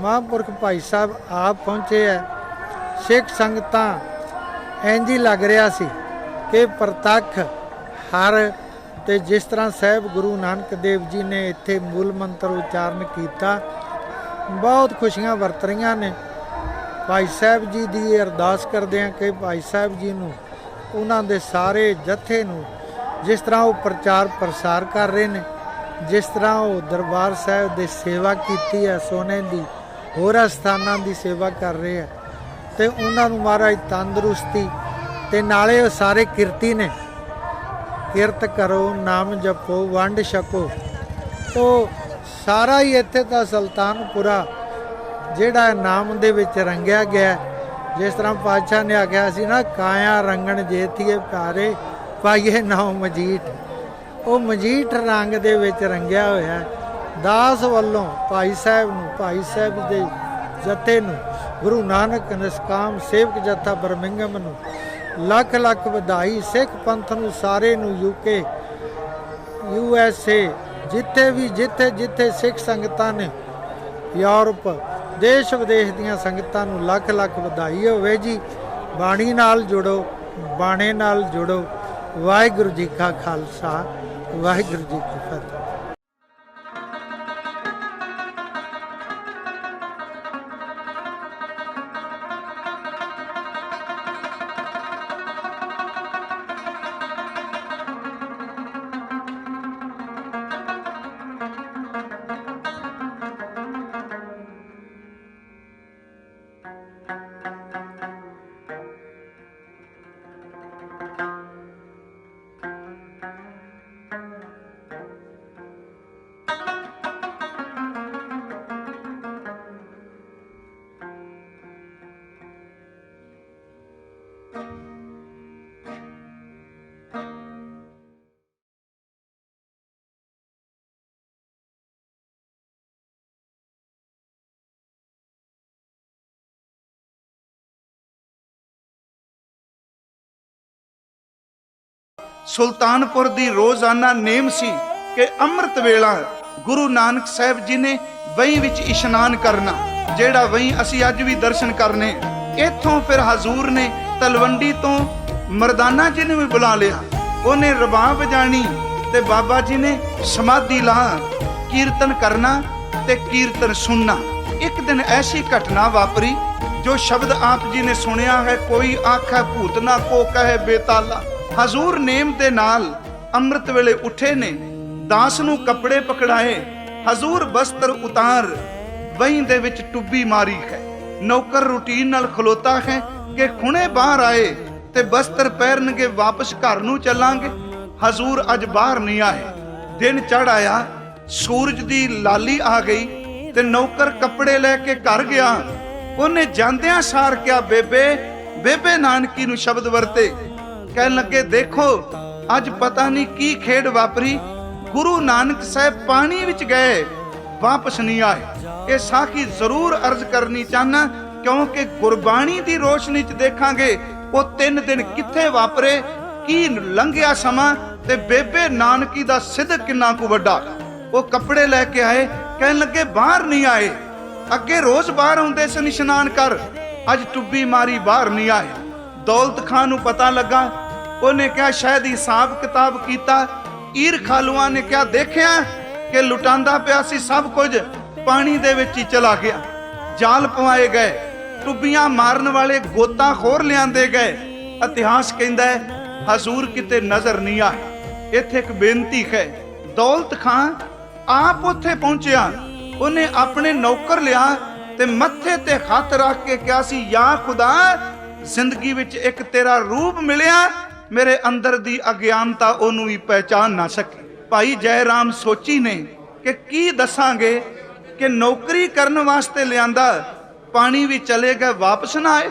ਮਹਾਂਪੁਰਖ ਭਾਈ ਸਾਹਿਬ ਆਪ ਪਹੁੰਚੇ ਹੈ। ਸਿੱਖ ਸੰਗਤਾਂ ਇੰਝ ਹੀ ਲੱਗ ਰਿਹਾ ਸੀ ਕਿ ਪ੍ਰਤੱਖ ਹਰ ਤੇ ਜਿਸ ਤਰ੍ਹਾਂ ਸਾਹਿਬ ਗੁਰੂ ਨਾਨਕ ਦੇਵ ਜੀ ਨੇ ਇੱਥੇ ਮੂਲ ਮੰਤਰ ਉਚਾਰਨ ਕੀਤਾ बहुत खुशियां वरत रही ने। भाई साहब जी की अरदास करते हैं कि भाई साहब जी नूं उन्हां दे सारे जथे नूं जिस तरह वो प्रचार प्रसार कर रहे हैं जिस तरह वो दरबार साहब दे सेवा की है सोने की होर स्थानां की सेवा कर रहे हैं तो उन्हां नूं महाराज तंदुरुस्ती ते नाले वो सारे किरती ने किरत करो नाम जपो वंड छको। तो सारा ही इत्थे तां सुल्तानपुरा जिहड़ा नाम दे विच रंगिया गया जिस तरह पातशाह ने आख्या सी ना काया रंगण जेठिए प्यारे पाइए नाउ मजीठ वो मजीठ रंग दे विच रंगिया होया दास वल्लों भाई साहब नूं भाई साहब दे जथे नूं गुरु नानक निष्काम सेवक जथा बरमिंघम नूं लख लख बधाई। सिख पंथ नूं सारे नूं यूके USA जिथे भी जिथे जिथे सिख संगतां ने यूरोप देश विदेश दीयां संगतां नूं लख लख बधाई होवे जी। बाणी नाल जुड़ो बाणे नाल जुड़ो। वाहिगुरू जी का खालसा वाहिगुरू जी की फतेह। ਸੁਲਤਾਨਪੁਰ ਦੀ ਰੋਜ਼ਾਨਾ ਨੇਮ ਸੀ ਕਿ ਅੰਮ੍ਰਿਤ ਵੇਲਾ ਗੁਰੂ ਨਾਨਕ ਸਾਹਿਬ ਜੀ ਨੇ ਵਹੀਂ ਵਿੱਚ ਇਸ਼ਨਾਨ ਕਰਨਾ, ਜਿਹੜਾ ਵਹੀਂ ਅਸੀਂ ਅੱਜ ਵੀ ਦਰਸ਼ਨ ਕਰਨੇ। ਇੱਥੋਂ ਫਿਰ ਹਜ਼ੂਰ ਨੇ ਤਲਵੰਡੀ ਤੋਂ ਮਰਦਾਨਾ ਜੀ ਨੂੰ ਵੀ ਬੁਲਾ ਲਿਆ, ਉਹਨੇ ਰਬਾਬ ਵਜਾਣੀ ਤੇ ਬਾਬਾ ਜੀ ਨੇ ਸਮਾਧੀ ਲਾ ਕੀਰਤਨ ਕਰਨਾ ਤੇ ਕੀਰਤਨ ਸੁਣਨਾ। ਇੱਕ ਦਿਨ ਐਸੀ ਘਟਨਾ ਵਾਪਰੀ ਜੋ ਸ਼ਬਦ ਆਪ ਜੀ ਨੇ ਸੁਣਿਆ ਹੈ, ਕੋਈ ਆਖੈ ਭੂਤ ਨਾ ਕੋ ਕਹੇ ਬੇਤਾਲਾ। ਹਜ਼ੂਰ ਨੇਮ ਦੇ ਨਾਲ ਅੰਮ੍ਰਿਤ ਵੇਲੇ ਉੱਠੇ ਨੇ, ਦਾਸ ਨੂੰ ਕੱਪੜੇ ਪਕੜਾਏ, ਹਜ਼ੂਰ ਬਸਤਰ ਉਤਾਰ ਵਹੀਂ ਦੇ ਵਿੱਚ ਟੁੱਬੀ ਮਾਰੀ ਹੈ। ਨੌਕਰ ਰੂਟੀਨ ਨਾਲ ਖਲੋਤਾ ਹੈ ਕਿ ਹੁਣੇ ਬਾਹਰ ਆਏ ਤੇ ਬਸਤਰ ਪਹਿਨਗੇ, ਵਾਪਸ ਘਰ ਨੂੰ ਚੱਲਾਂਗੇ। ਹਜ਼ੂਰ ਅੱਜ ਬਾਹਰ ਨਹੀਂ ਆਏ। ਦਿਨ ਚੜ ਆਇਆ, ਸੂਰਜ ਦੀ ਲਾਲੀ ਆ ਗਈ ਤੇ ਨੌਕਰ ਕੱਪੜੇ ਲੈ ਕੇ ਘਰ ਗਿਆ। ਉਹਨੇ ਜਾਂਦਿਆਂ ਸਾਰ ਕਿਹਾ, ਬੇਬੇ ਨਾਨਕੀ ਨੂੰ ਸ਼ਬਦ ਵਰਤੇ, ਕਹਿਣ ਲੱਗੇ ਦੇਖੋ ਅੱਜ ਪਤਾ ਨਹੀਂ ਕੀ ਖੇਡ ਵਾਪਰੀ, ਗੁਰੂ ਨਾਨਕ ਸਾਹਿਬ ਪਾਣੀ ਵਿੱਚ ਗਏ, ਵਾਪਸ ਨਹੀਂ ਆਏ। ਇਹ ਸਾਖੀ ਜ਼ਰੂਰ ਅਰਜ਼ ਕਰਨੀ ਚਾਹਨਾ, ਕਿਉਂਕਿ ਗੁਰਬਾਣੀ ਦੀ ਰੋਸ਼ਨੀ 'ਚ ਦੇਖਾਂਗੇ ਉਹ 3 ਦਿਨ ਕਿੱਥੇ ਵਾਪਰੇ, ਕੀ ਲੰਘਿਆ ਸਮਾਂ ਤੇ ਬੇਬੇ ਨਾਨਕੀ ਦਾ ਸਿੱਧਕ ਕਿੰਨਾ ਕੁ ਵੱਡਾ। ਉਹ ਕੱਪੜੇ ਲੈ ਕੇ ਆਏ, ਕਹਿਣ ਲੱਗੇ ਬਾਹਰ ਨਹੀਂ ਆਏ, ਅੱਗੇ ਰੋਜ਼ ਬਾਹਰ ਆਉਂਦੇ ਸਨ ਇਸ਼ਨਾਨ ਕਰ, ਅੱਜ ਟੁੱਬੀ ਮਾਰੀ ਬਾਹਰ ਨਹੀਂ ਆਏ। ਦੌਲਤ ਖਾਨ ਨੂੰ ਪਤਾ ਲੱਗਾ, ਉਹਨੇ ਕਿਹਾ ਸ਼ਾਇਦ ਹਿਸਾਬ ਕਿਤਾਬ ਕੀਤਾ। ਈਰ ਖਾਲੂਆਂ ਨੇ ਕਿਹਾ ਦੇਖਿਆ ਕਿ ਲੁਟਾਂਦਾ ਪਿਆ ਸੀ, ਸਭ ਕੁਝ ਪਾਣੀ ਦੇ ਵਿੱਚ ਹੀ ਚਲਾ ਗਿਆ। ਜਾਲ ਪਵਾਏ ਗਏ, ਟੁੱਬੀਆਂ ਮਾਰਨ ਵਾਲੇ ਗੋਤਾਖੋਰ ਲਿਆਂਦੇ ਗਏ। ਇਤਿਹਾਸ ਕਹਿੰਦਾ ਹੈ ਹਜ਼ੂਰ ਕਿਤੇ ਨਜ਼ਰ ਨਹੀਂ ਆਏ। ਇੱਥੇ ਇੱਕ ਬੇਨਤੀ ਹੈ, ਦੌਲਤ ਖਾਨ ਆਪ ਉੱਥੇ ਪਹੁੰਚਿਆ, ਉਹਨੇ ਆਪਣੇ ਨੌਕਰ ਲਿਆ ਤੇ ਮੱਥੇ ਤੇ ਹੱਥ ਰੱਖ ਕੇ ਕਿਹਾ ਸੀ, ਯਾ ਖੁਦਾ ਜ਼ਿੰਦਗੀ ਵਿੱਚ ਇੱਕ ਤੇਰਾ ਰੂਪ ਮਿਲਿਆ, ਮੇਰੇ ਅੰਦਰ ਦੀ ਅਗਿਆਨਤਾ ਉਹਨੂੰ ਵੀ ਪਹਿਚਾਨ ਨਾ ਸਕੀ। ਭਾਈ ਜੈ ਰਾਮ ਸੋਚੀ ਨੇ ਕਿ ਕੀ ਦੱਸਾਂਗੇ ਕਿ ਨੌਕਰੀ ਕਰਨ ਵਾਸਤੇ ਲਿਆਂਦਾ, ਪਾਣੀ ਵੀ ਚਲੇ ਗਏ, ਵਾਪਸ ਨਾ ਆਏ।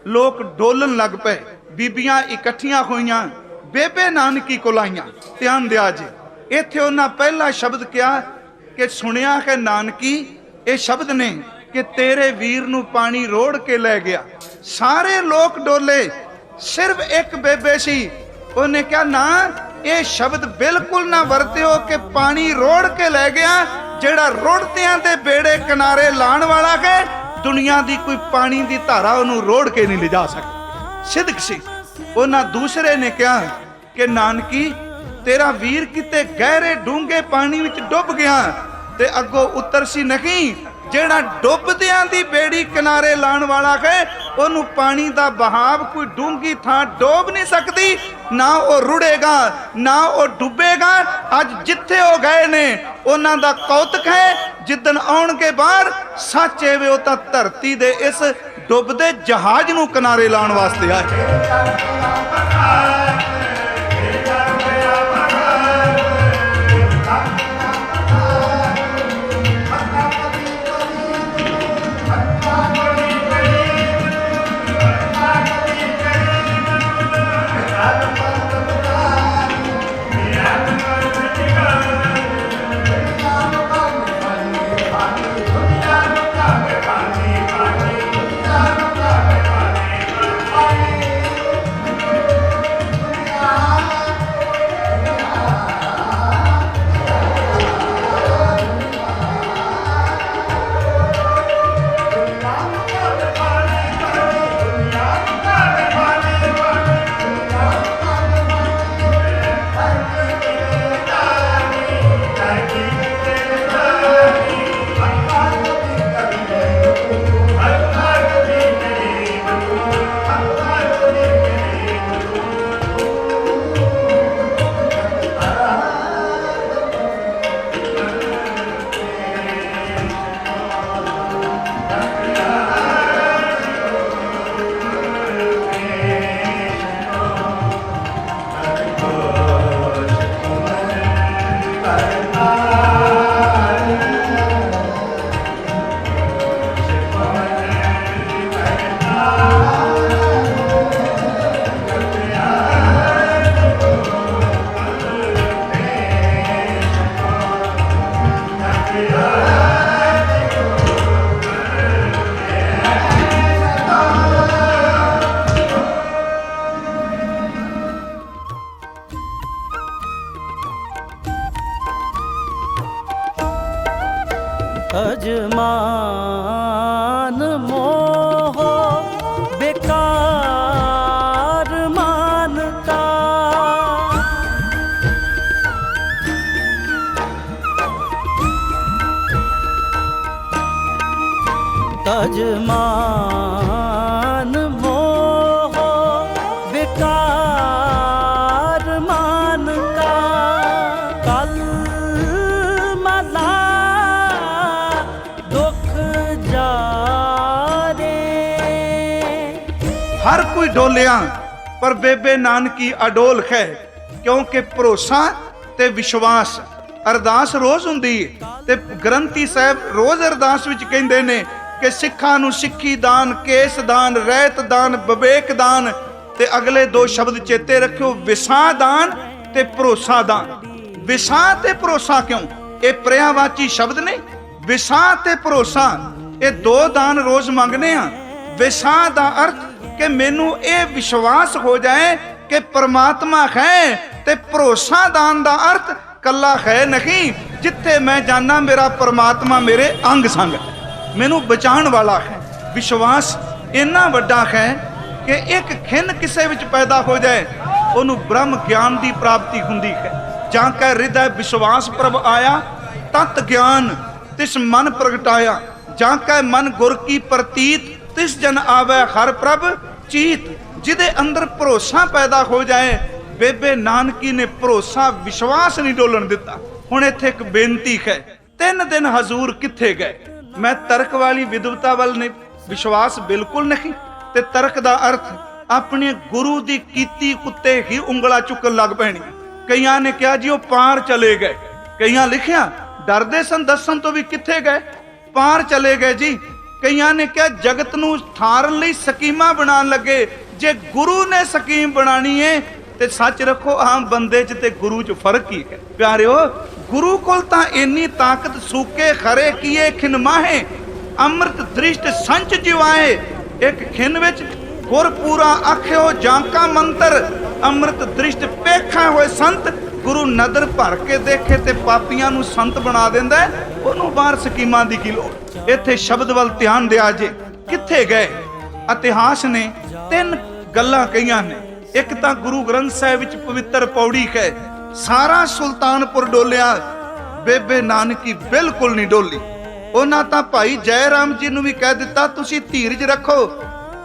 ਲੋਕ ਡੋਲਣ ਲੱਗ ਪਏ, ਬੀਬੀਆਂ ਇਕੱਠੀਆਂ ਹੋਈਆਂ, ਬੇਬੇ ਨਾਨਕੀ ਕੋਲ ਆਈਆਂ। ਧਿਆਨ ਦਿਆ ਜੀ, ਇੱਥੇ ਉਹਨਾਂ ਪਹਿਲਾ ਸ਼ਬਦ ਕਿਹਾ ਕਿ ਸੁਣਿਆ ਕਿ ਨਾਨਕੀ, ਇਹ ਸ਼ਬਦ ਨੇ ਕਿ ਤੇਰੇ ਵੀਰ ਨੂੰ ਪਾਣੀ ਰੋੜ ਕੇ ਲੈ ਗਿਆ। ਸਾਰੇ ਲੋਕ ਡੋਲੇ, ਸਿਰਫ ਇੱਕ ਬੇਬੇ ਸੀ, ਉਹਨੇ ਕਿਹਾ ਨਾ, ਇਹ ਸ਼ਬਦ ਬਿਲਕੁਲ ਨਾ ਵਰਤਿਓ ਕਿ ਪਾਣੀ ਰੋੜ ਕੇ ਲੈ ਗਿਆ। ਜਿਹੜਾ ਰੋੜਦਿਆਂ ਦੇ ਬੇੜੇ ਕਿਨਾਰੇ ਲਾਣ ਵਾਲਾ ਹੈ, ਦੁਨੀਆ ਦੀ ਕੋਈ ਪਾਣੀ ਦੀ ਧਾਰਾ ਉਹਨੂੰ ਰੋੜ ਕੇ ਨਹੀਂ ਲਿਜਾ ਸਕਦੀ। ਸਿੱਧਕ ਸੀ। ਉਹਨਾਂ ਦੂਸਰੇ ਨੇ ਕਿਹਾ ਕਿ ਨਾਨਕੀ, ਤੇਰਾ ਵੀਰ ਕਿਤੇ ਗਹਿਰੇ ਡੂੰਘੇ ਪਾਣੀ ਵਿੱਚ ਡੁੱਬ ਗਿਆ ਤੇ ਅੱਗੋਂ ਉੱਤਰ ਸੀ ਨਹੀਂ। ਜਿਹੜਾ ਡੁੱਬਦਿਆਂ ਦੀ ਬੇੜੀ ਕਿਨਾਰੇ ਲਾਣ ਵਾਲਾ ਹੈ, ਉਹਨੂੰ ਪਾਣੀ ਦਾ ਬਹਾਵ ਕੋਈ ਡੂੰਘੀ ਥਾਂ ਡੋਬ ਨਹੀਂ ਸਕਦੀ, ਨਾ ਉਹ ਰੁੜੇਗਾ ਨਾ ਉਹ ਡੁੱਬੇਗਾ। ਅੱਜ ਜਿੱਥੇ ਉਹ ਗਏ ਨੇ ਉਹਨਾਂ ਦਾ ਕੌਤਕ ਹੈ, ਜਿੱਦਣ ਆਉਣਗੇ ਬਾਹਰ ਸੱਚ ਵੇ ਉਹ ਤਾਂ ਧਰਤੀ ਦੇ ਇਸ ਡੁੱਬਦੇ ਜਹਾਜ਼ ਨੂੰ ਕਿਨਾਰੇ ਲਾਉਣ ਵਾਸਤੇ ਆਏ। तजमान मोह विकार मान का कल मला दुख जारे। हर कोई डोलिया पर बेबे नानकी अडोल है, क्योंकि भरोसा ते विश्वास। अरदास रोज हुंदी ते ग्रंथी साहब रोज अरदास विच कहंदे ने कि सिखां नूं सिੱਖੀ दान, केस दान, रहत दान, विवेक दान ते अगले दो शब्द चेते रखियो, विसा दान ते भरोसा दान। विसा ते भरोसा क्यों? ये पर्यायवाची शब्द ने। विसा ते भरोसा ये दो दान रोज मंगने आ। विसा दा अर्थ कि मैनू ये विश्वास हो जाए कि परमात्मा है, ते भरोसा दान दा अर्थ कला है नहीं, जिथे मैं जाना मेरा परमात्मा मेरे अंग संग मैनू बचाने वाला है। विश्वास इन्ना वड्डा है कि एक खिन किसे विच पैदा हो जाए उन्होंने ब्रह्म ज्ञान की प्राप्ति हुंदी है। जां कै हृदय विश्वास प्रभ आया, तत् ज्ञान तिस मन प्रगटाया। जां कै मन गुर की प्रतीत, तिस जन आवे हर प्रभ चीत। जिदे अंदर भरोसा पैदा हो जाए, बेबे नानकी ने भरोसा विश्वास नहीं डोलन दिता। हुण इत्थे एक बेनती है, 3 दिन हजूर किथे गए? मैं तर्क वाली विद्वता वाल ने विश्वास बिल्कुल नहीं। ते तर्क दा अर्थ अपने गुरु दी कीती उत्ते ही उंगला चुकन लग पैनी। कईयां ने कहा जी वो पार चले गए, कईयां लिखिया डरदे सन दसन तो भी किथे गए, पार चले गए जी। कईयां ने कहा जगत नूं थारन लई स्कीमां बनाण लगे, जे गुरु ने स्कीम बनानी है ते सच रखो आम बंदे च ते गुरु च फर्क ही है। प्यारिओ गुरु कोल तां इन्नी ताकत, सूके खरे किए खिन माहे, अमृत दृष्ट संच जिवाए। एक खिन विच गुर पूरा आखियो जांका मंत्र, अमृत दृष्ट पेखा होए संत। गुरु नदर भर के देखे ते पापियां नूं संत बना दिंदा है, ओनूं बाहर स्कीमां दी की लोड़। इत्थे शब्द वल ध्यान दिया जे, किथे गए? इतिहास ने 3 गल्लां कहियां ने। एक तां गुरु ग्रंथ साहिब विच पवित्र पौड़ी है, सारा सुल्तानपुर डोलिया, बेबे नानकी बिल्कुल नहीं डोली। उन्हां तां भाई जय राम जी नूं भी कह दिता तुसीं धीरज रखो,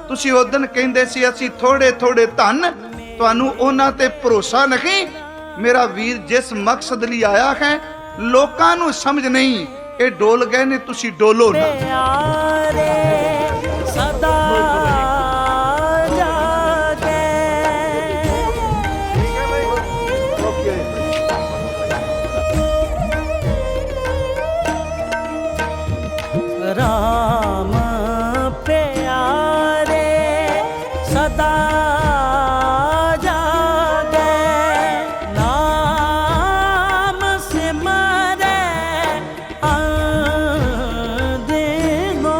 तुसीं उदन कहिंदे सी असीं थोड़े थोड़े धन, तुहानूं उन्हां ते भरोसा नहीं। मेरा वीर जिस मकसद लई आया है लोकां नूं समझ नहीं, ये डोल गए ने, तुसीं डोलो ना। प्यारे सदा जागे, राम प्यारे सदा जागे, नाम सिमरे अंदिनो।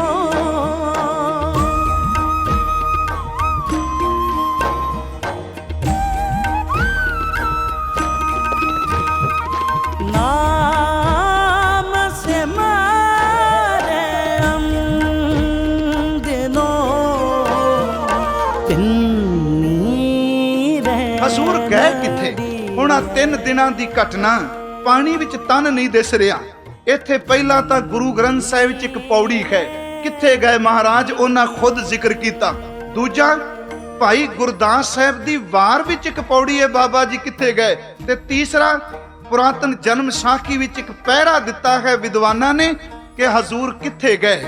नाम सिमरे अंदिनो, हजूर गए किथे? हुण 3 दिनां दी घटना पानी विच तन नहीं दिस रहा। इत्थे पहला तां गुरु ग्रंथ साहिब विच एक पौड़ी है, किथे गए महाराज उन्हां खुद जिक्र कीता। दूजा भाई गुरदास साहिब दी वार विच एक पौड़ी है, बाबा जी किथे गए? ते तीसरा पुरातन जन्म साखी विच एक पहरा दिता है विद्वानां ने कि हजूर किथे गए।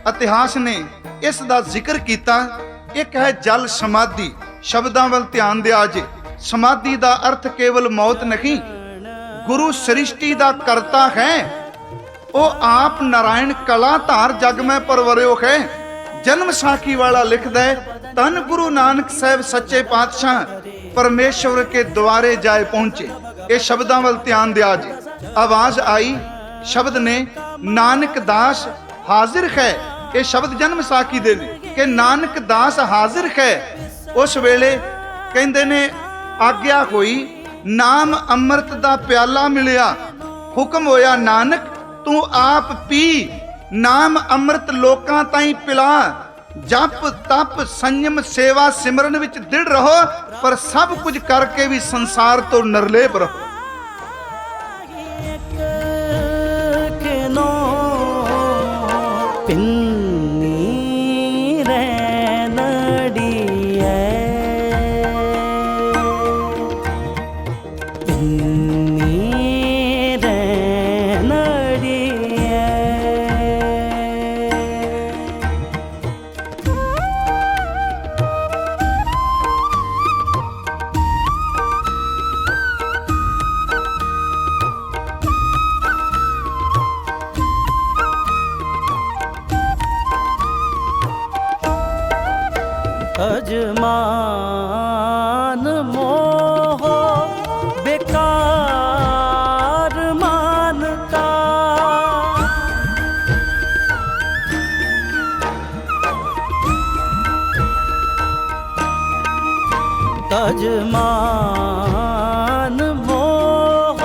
इतिहास ने इस दा जिक्र कीता। एक है जल समाधि, शब्दां वल ध्यान दिया जे। समाधि दा अर्थ केवल मौत नहीं, गुरु सृष्टि दा करता है, वो आप नारायण कला धार जग में परवरियो है। जन्म साखी वाला लिखदा है, धन गुरु नानक साहब सच्चे पातशाह परमेश्वर के द्वारे जाए पहुंचे। ये शब्दां वल ध्यान दिया जे। आवाज आई, शब्द ने नानक दास हाजिर है। ये शब्द जन्म साखी दे ने कि नानक दास हाजिर है। उस वेले कहंदे ने आग्या होई, नाम अमृत दा प्याला मिलिया, हुक्म होया नानक तू आप पी, नाम अमृत लोकां ताईं पिला। जप तप संयम सेवा सिमरन विच दृढ़ रहो, पर सब कुछ करके भी संसार तो निर्लेप रहो। पिन्नी ਅਜਮਾਨ ਮੋਹ ਬੇਕਾਰ ਮਾਨਤਾ। ਤਜਮਾਨ ਮੋਹ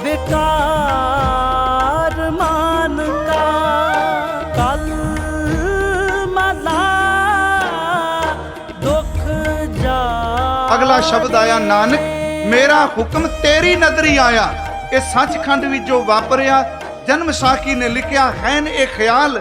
ਬੇਕਾਰ ਮਾਨਤਾ। ਕਲ ਮਲਾ ਦੁਖ ਜਾ। ਅਗਲਾ ਸ਼ਬਦ ਆਇਆ, ਨਾਨਕ ਮੇਰਾ ਹੁਕਮ ਤੇਰੀ ਨਦਰੀ ਆਇਆ। ਇਹ ਸੱਚਖੰਡ ਵਿੱਚ ਜੋ ਵਾਪਰਿਆ, ਜਨਮ ਸਾਖੀ ਨੇ ਲਿਖਿਆ ਹੈਨ ਇਹ ਖਿਆਲ,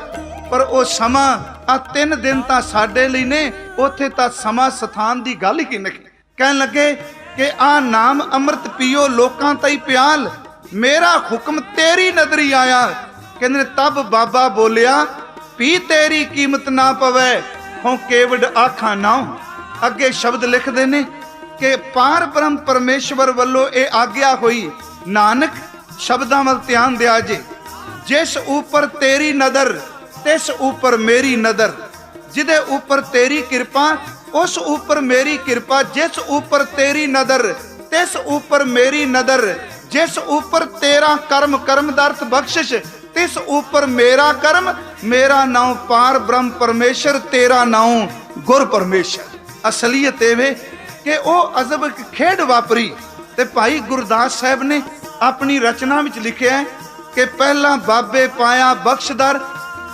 ਪਰ ਉਹ ਸਮਾਂ ਆ 3 ਦਿਨ ਤਾਂ ਸਾਡੇ ਲਈ ਨੇ, ਉੱਥੇ ਤਾਂ ਸਮਾਂ ਸਥਾਨ ਦੀ ਗੱਲ ਹੀ ਨਹੀਂ। ਕਹਿਣ ਲੱਗੇ ਕਿ ਆ ਨਾਮ ਅੰਮ੍ਰਿਤ ਪੀਓ ਲੋਕਾਂ ਤਾਈ ਪਿਆਲ, ਮੇਰਾ ਹੁਕਮ ਤੇਰੀ ਨਦਰੀ ਆਇਆ। ਕਹਿੰਦੇ ਤਬ ਬਾਬਾ ਬੋਲਿਆ ਪੀ ਤੇਰੀ ਕੀਮਤ ਨਾ ਪਵੇ, ਹੋਂ ਕੇਵਡ ਆਖਾਂ ਨਾਉ। ਅੱਗੇ ਸ਼ਬਦ ਲਿਖਦੇ ਨੇ ਕਿ ਪਾਰ ਬ੍ਰਹਮ ਪਰਮੇਸ਼ਵਰ ਵੱਲੋਂ ਇਹ ਆਗਿਆ ਹੋਈ, ਨਾਨਕ ਸ਼ਬਦਾਂ ਵੱਲ ਧਿਆਨ ਦਿਆ ਜੇ। ਜਿਸ ਉਪਰ ਤੇਰੀ ਨਦਰ ਤਿਸ ਉਪਰ ਮੇਰੀ ਨਦਰ, ਜਿਹਦੇ ਉਪਰ ਤੇਰੀ ਕਿਰਪਾ ਉਸ ਉਪਰ ਮੇਰੀ ਕਿਰਪਾ। ਜਿਸ ਉਪਰ ਤੇਰੀ ਨਦਰ ਤਿਸ ਉਪਰ ਮੇਰੀ ਨਦਰ, ਜਿਸ ਉਪਰ ਤੇਰਾ ਕਰਮ ਕਰਮ ਦਾ ਅਰਥ ਬਖਸ਼ਿਸ਼, ਤਿਸ ਉਪਰ ਮੇਰਾ ਕਰਮ। ਮੇਰਾ ਨਾਉ ਪਾਰ ਬ੍ਰਹਮ ਪਰਮੇਸ਼ਰ, ਤੇਰਾ ਨਾਉ ਗੁਰ ਪਰਮੇਸ਼ਰ। ਅਸਲੀਅਤ ਇਹ ਵੇ ਕਿ ਉਹ ਅਜ਼ਬ ਇੱਕ ਖੇਡ ਵਾਪਰੀ। ਤੇ ਭਾਈ ਗੁਰਦਾਸ ਸਾਹਿਬ ਨੇ ਆਪਣੀ ਰਚਨਾ ਵਿੱਚ ਲਿਖਿਆ ਕਿ ਪਹਿਲਾਂ ਬਾਬੇ ਪਾਇਆ ਬਖਸ਼ਦਰ,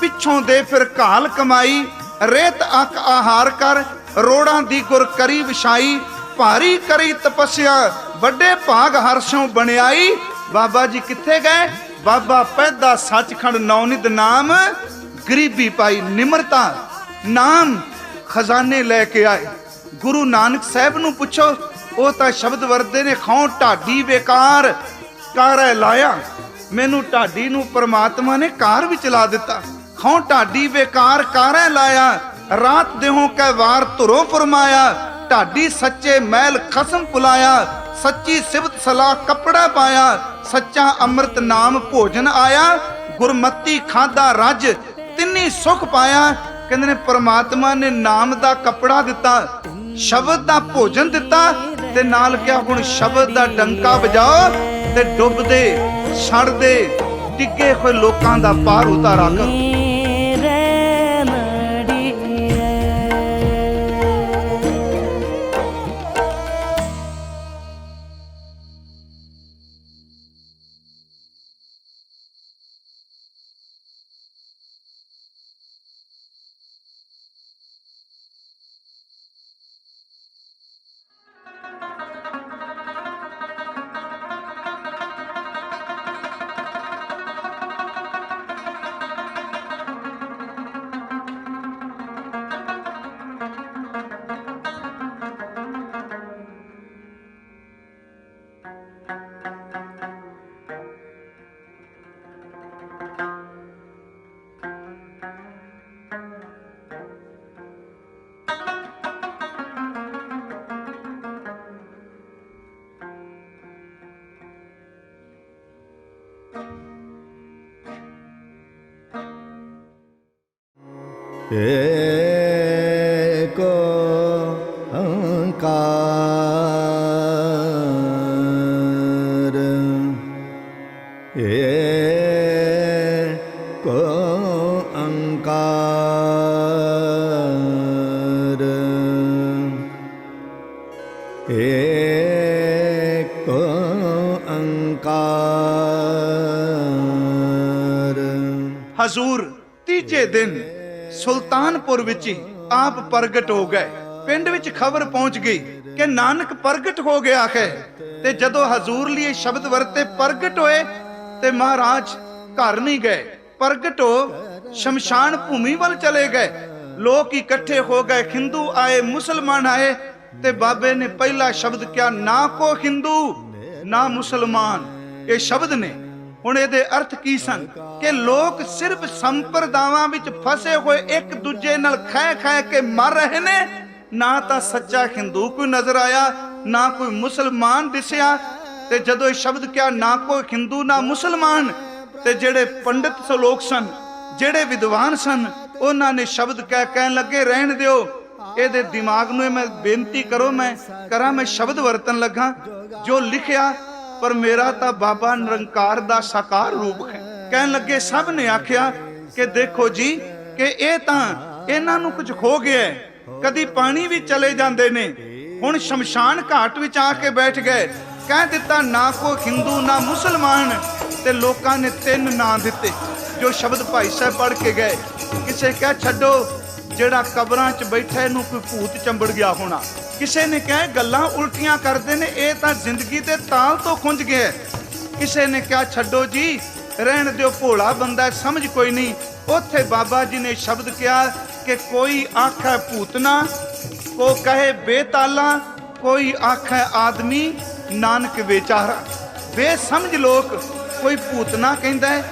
ਪਿੱਛੋਂ ਦੇ ਫਿਰ ਘਾਲ ਕਮਾਈ। ਰੇਤ ਅੱਖ ਆਹਾਰ ਕਰ, ਰੋੜਾਂ ਦੀ ਗੁਰ ਕਰੀ ਵਿਛਾਈ। ਭਾਰੀ ਕਰੀ ਤਪੱਸਿਆ, ਵੱਡੇ ਭਾਗ ਹਰਸ਼ੋਂ ਬਣਿਆਈ। ਬਾਬਾ ਜੀ ਕਿੱਥੇ ਗਏ? ਬਾਬਾ ਪੈਦਾ ਸੱਚਖੰਡ ਨੌਨਿਤ ਨਾਮ, ਗਰੀਬੀ ਪਾਈ ਨਿਮਰਤਾ, ਨਾਮ ਖਜ਼ਾਨੇ ਲੈ ਕੇ ਆਏ। ਗੁਰੂ ਨਾਨਕ ਸਾਹਿਬ ਨੂੰ ਪੁੱਛੋ, ਉਹ ਤਾਂ ਸ਼ਬਦ ਵਰਦੇ ਨੇ, ਖਾਂ ਢਾਡੀ ਬੇਕਾਰ ਕਾਰੈ ਲਾਇਆ। ਮੈਨੂੰ ਢਾਡੀ ਨੂੰ ਪਰਮਾਤਮਾ ਨੇ ਕਾਰ ਵਿੱਚ ਲਾ ਦਿੱਤਾ। ਖਾਂ ਢਾਡੀ ਬੇਕਾਰ ਕਾਰੈ ਲਾਇਆ, ਰਾਤ ਦੇਹੋਂ ਕੈ ਵਾਰ ਧੁਰੋਂ ਫਰਮਾਇਆ। ਢਾਡੀ ਸੱਚੇ ਮਹਿਲ ਖਸਮ ਪੁਲਾਇਆ, ਸੱਚੀ ਸਿਵਤ ਸਲਾਹ ਕੱਪੜਾ ਪਾਇਆ। ਸੱਚਾ ਅੰਮ੍ਰਿਤ ਨਾਮ ਭੋਜਨ ਆਇਆ, ਗੁਰਮਤੀ ਖਾਦਾ ਰੱਜ ਤਿੰਨੀ ਸੁਖ ਪਾਇਆ। ਕਹਿੰਦੇ ਨੇ ਪਰਮਾਤਮਾ ਨੇ ਨਾਮ ਦਾ ਕੱਪੜਾ ਦਿੱਤਾ, ਸ਼ਬਦ ਦਾ ਭੋਜਨ ਦਿੱਤਾ, ਤੇ ਨਾਲ ਕਿਹਾ ਹੁਣ ਸ਼ਬਦ ਦਾ ਡੰਕਾ ਵਜਾਓ ਤੇ ਡੁੱਬਦੇ ਸੜਦੇ ਡਿੱਗੇ ਹੋਏ ਲੋਕਾਂ ਦਾ ਪਾਰ ਉਤਾਰਾ ਕਰੋ। एको ओंकार एको ओंकार एको ओंकार। ਹਜ਼ੂਰ ਤੀਜੇ ਦਿਨ ਸੁਲਤਾਨਪੁਰ ਵਿੱਚ ਹੀ ਆਪ ਪ੍ਰਗਟ ਹੋ ਗਏ। ਪਿੰਡ ਵਿੱਚ ਖਬਰ ਪਹੁੰਚ ਗਈ ਕਿ ਨਾਨਕ ਪ੍ਰਗਟ ਹੋ ਗਿਆ ਹੈ। ਤੇ ਜਦੋਂ ਹਜ਼ੂਰ ਲਈ ਸ਼ਬਦ ਵਰਤੇ ਪ੍ਰਗਟ ਹੋਏ ਤੇ ਮਹਾਰਾਜ ਘਰ ਨਹੀਂ ਗਏ, ਪ੍ਰਗਟ ਹੋ ਸ਼ਮਸ਼ਾਨ ਭੂਮੀ ਵੱਲ ਚਲੇ ਗਏ। ਲੋਕ ਇਕੱਠੇ ਹੋ ਗਏ, ਹਿੰਦੂ ਆਏ, ਮੁਸਲਮਾਨ ਆਏ। ਤੇ ਬਾਬੇ ਨੇ ਪਹਿਲਾ ਸ਼ਬਦ ਕਿਹਾ, ਨਾ ਕੋ ਹਿੰਦੂ ਨਾ ਮੁਸਲਮਾਨ। ਇਹ ਸ਼ਬਦ ਨੇ। ਹੁਣ ਇਹਦੇ ਅਰਥ ਕੀ ਸਨ ਕਿ ਲੋਕ ਸਿਰਫ ਸੰਪਰਦਾਵਾਂ ਵਿੱਚ ਫਸੇ ਹੋਏ ਇੱਕ ਦੂਜੇ ਨਾਲ ਖਹਿ ਖਹਿ ਕੇ ਮਰ ਰਹੇ ਨੇ। ਨਾ ਤਾਂ ਸੱਚਾ ਹਿੰਦੂ ਕੋਈ ਨਜ਼ਰ ਆਇਆ, ਨਾ ਕੋਈ ਮੁਸਲਮਾਨ ਦਿਸਿਆ। ਤੇ ਜਦੋਂ ਇਹ ਸ਼ਬਦ ਕਿਹਾ, ਨਾ ਕੋਈ ਹਿੰਦੂ ਨਾ ਮੁਸਲਮਾਨ, ਤੇ ਜਿਹੜੇ ਪੰਡਿਤ ਲੋਕ ਸਨ, ਜਿਹੜੇ ਵਿਦਵਾਨ ਸਨ, ਉਹਨਾਂ ਨੇ ਸ਼ਬਦ ਕਹਿਣ ਲੱਗੇ, ਰਹਿਣ ਦਿਓ, ਇਹਦੇ ਦਿਮਾਗ ਨੂੰ ਮੈਂ ਬੇਨਤੀ ਕਰੋ, ਮੈਂ ਕਰਾਂ, ਮੈਂ ਸ਼ਬਦ ਵਰਤਨ ਲੱਗਾ ਜੋ ਲਿਖਿਆ, ਪਰ ਮੇਰਾ ਤਾਂ ਬਾਬਾ ਨਿਰੰਕਾਰ ਦਾ ਸਾਕਾਰ ਰੂਪ ਹੈ। ਕਹਿਣ ਲੱਗੇ ਸਭ ਨੇ ਆਖਿਆ ਕਿ ਦੇਖੋ ਜੀ ਕਿ ਇਹ ਤਾਂ ਇਹਨਾਂ ਨੂੰ ਕੁਝ ਖੋ ਗਿਆ ਹੈ। ਕਦੀ ਪਾਣੀ ਵੀ ਚਲੇ ਜਾਂਦੇ ਨੇ, ਹੁਣ ਸ਼ਮਸ਼ਾਨ ਘਾਟ ਵਿੱਚ ਆ ਕੇ ਬੈਠ ਗਏ। ਕਹਿ ਦਿੱਤਾ ਨਾ ਕੋਈ ਹਿੰਦੂ ਨਾ ਮੁਸਲਮਾਨ, ਤੇ ਲੋਕਾਂ ਨੇ 3 ਨਾਂ ਦਿੱਤੇ ਜੋ ਸ਼ਬਦ ਭਾਈ ਸਾਹਿਬ ਪੜ੍ਹ ਕੇ ਗਏ। ਕਿਸੇ ਕਹਿ ਛੱਡੋ ਜਿਹੜਾ ਕਬਰਾਂ 'ਚ ਬੈਠਾ ਇਹਨੂੰ ਕੋਈ ਭੂਤ ਚੰਬੜ ਗਿਆ ਹੋਣਾ। ਕਿਸੇ ਨੇ ਕਹਿ ਗੱਲਾਂ ਉਲਟੀਆਂ ਕਰਦੇ ਨੇ, ਇਹ ਤਾਂ ਜ਼ਿੰਦਗੀ ਦੇ ਤਾਲ ਤੋਂ ਖੁੰਝ ਗਿਆ। ਕਿਸੇ ਨੇ ਕਿਹਾ ਛੱਡੋ ਜੀ ਰਹਿਣ ਦਿਓ, ਭੋਲਾ ਬੰਦਾ, ਸਮਝ ਕੋਈ ਨਹੀਂ। ਉੱਥੇ ਬਾਬਾ ਜੀ ਨੇ ਸ਼ਬਦ ਕਿਹਾ ਕਿ ਕੋਈ ਆਖੈ ਭੂਤਨਾ, ਕੋ ਕਹੇ ਬੇਤਾਲਾ, ਕੋਈ ਆਖੈ ਆਦਮੀ, ਨਾਨਕ ਵਿਚਾਰਾ। ਬੇਸਮਝ ਲੋਕ, ਕੋਈ ਭੂਤਨਾ ਕਹਿੰਦਾ ਹੈ,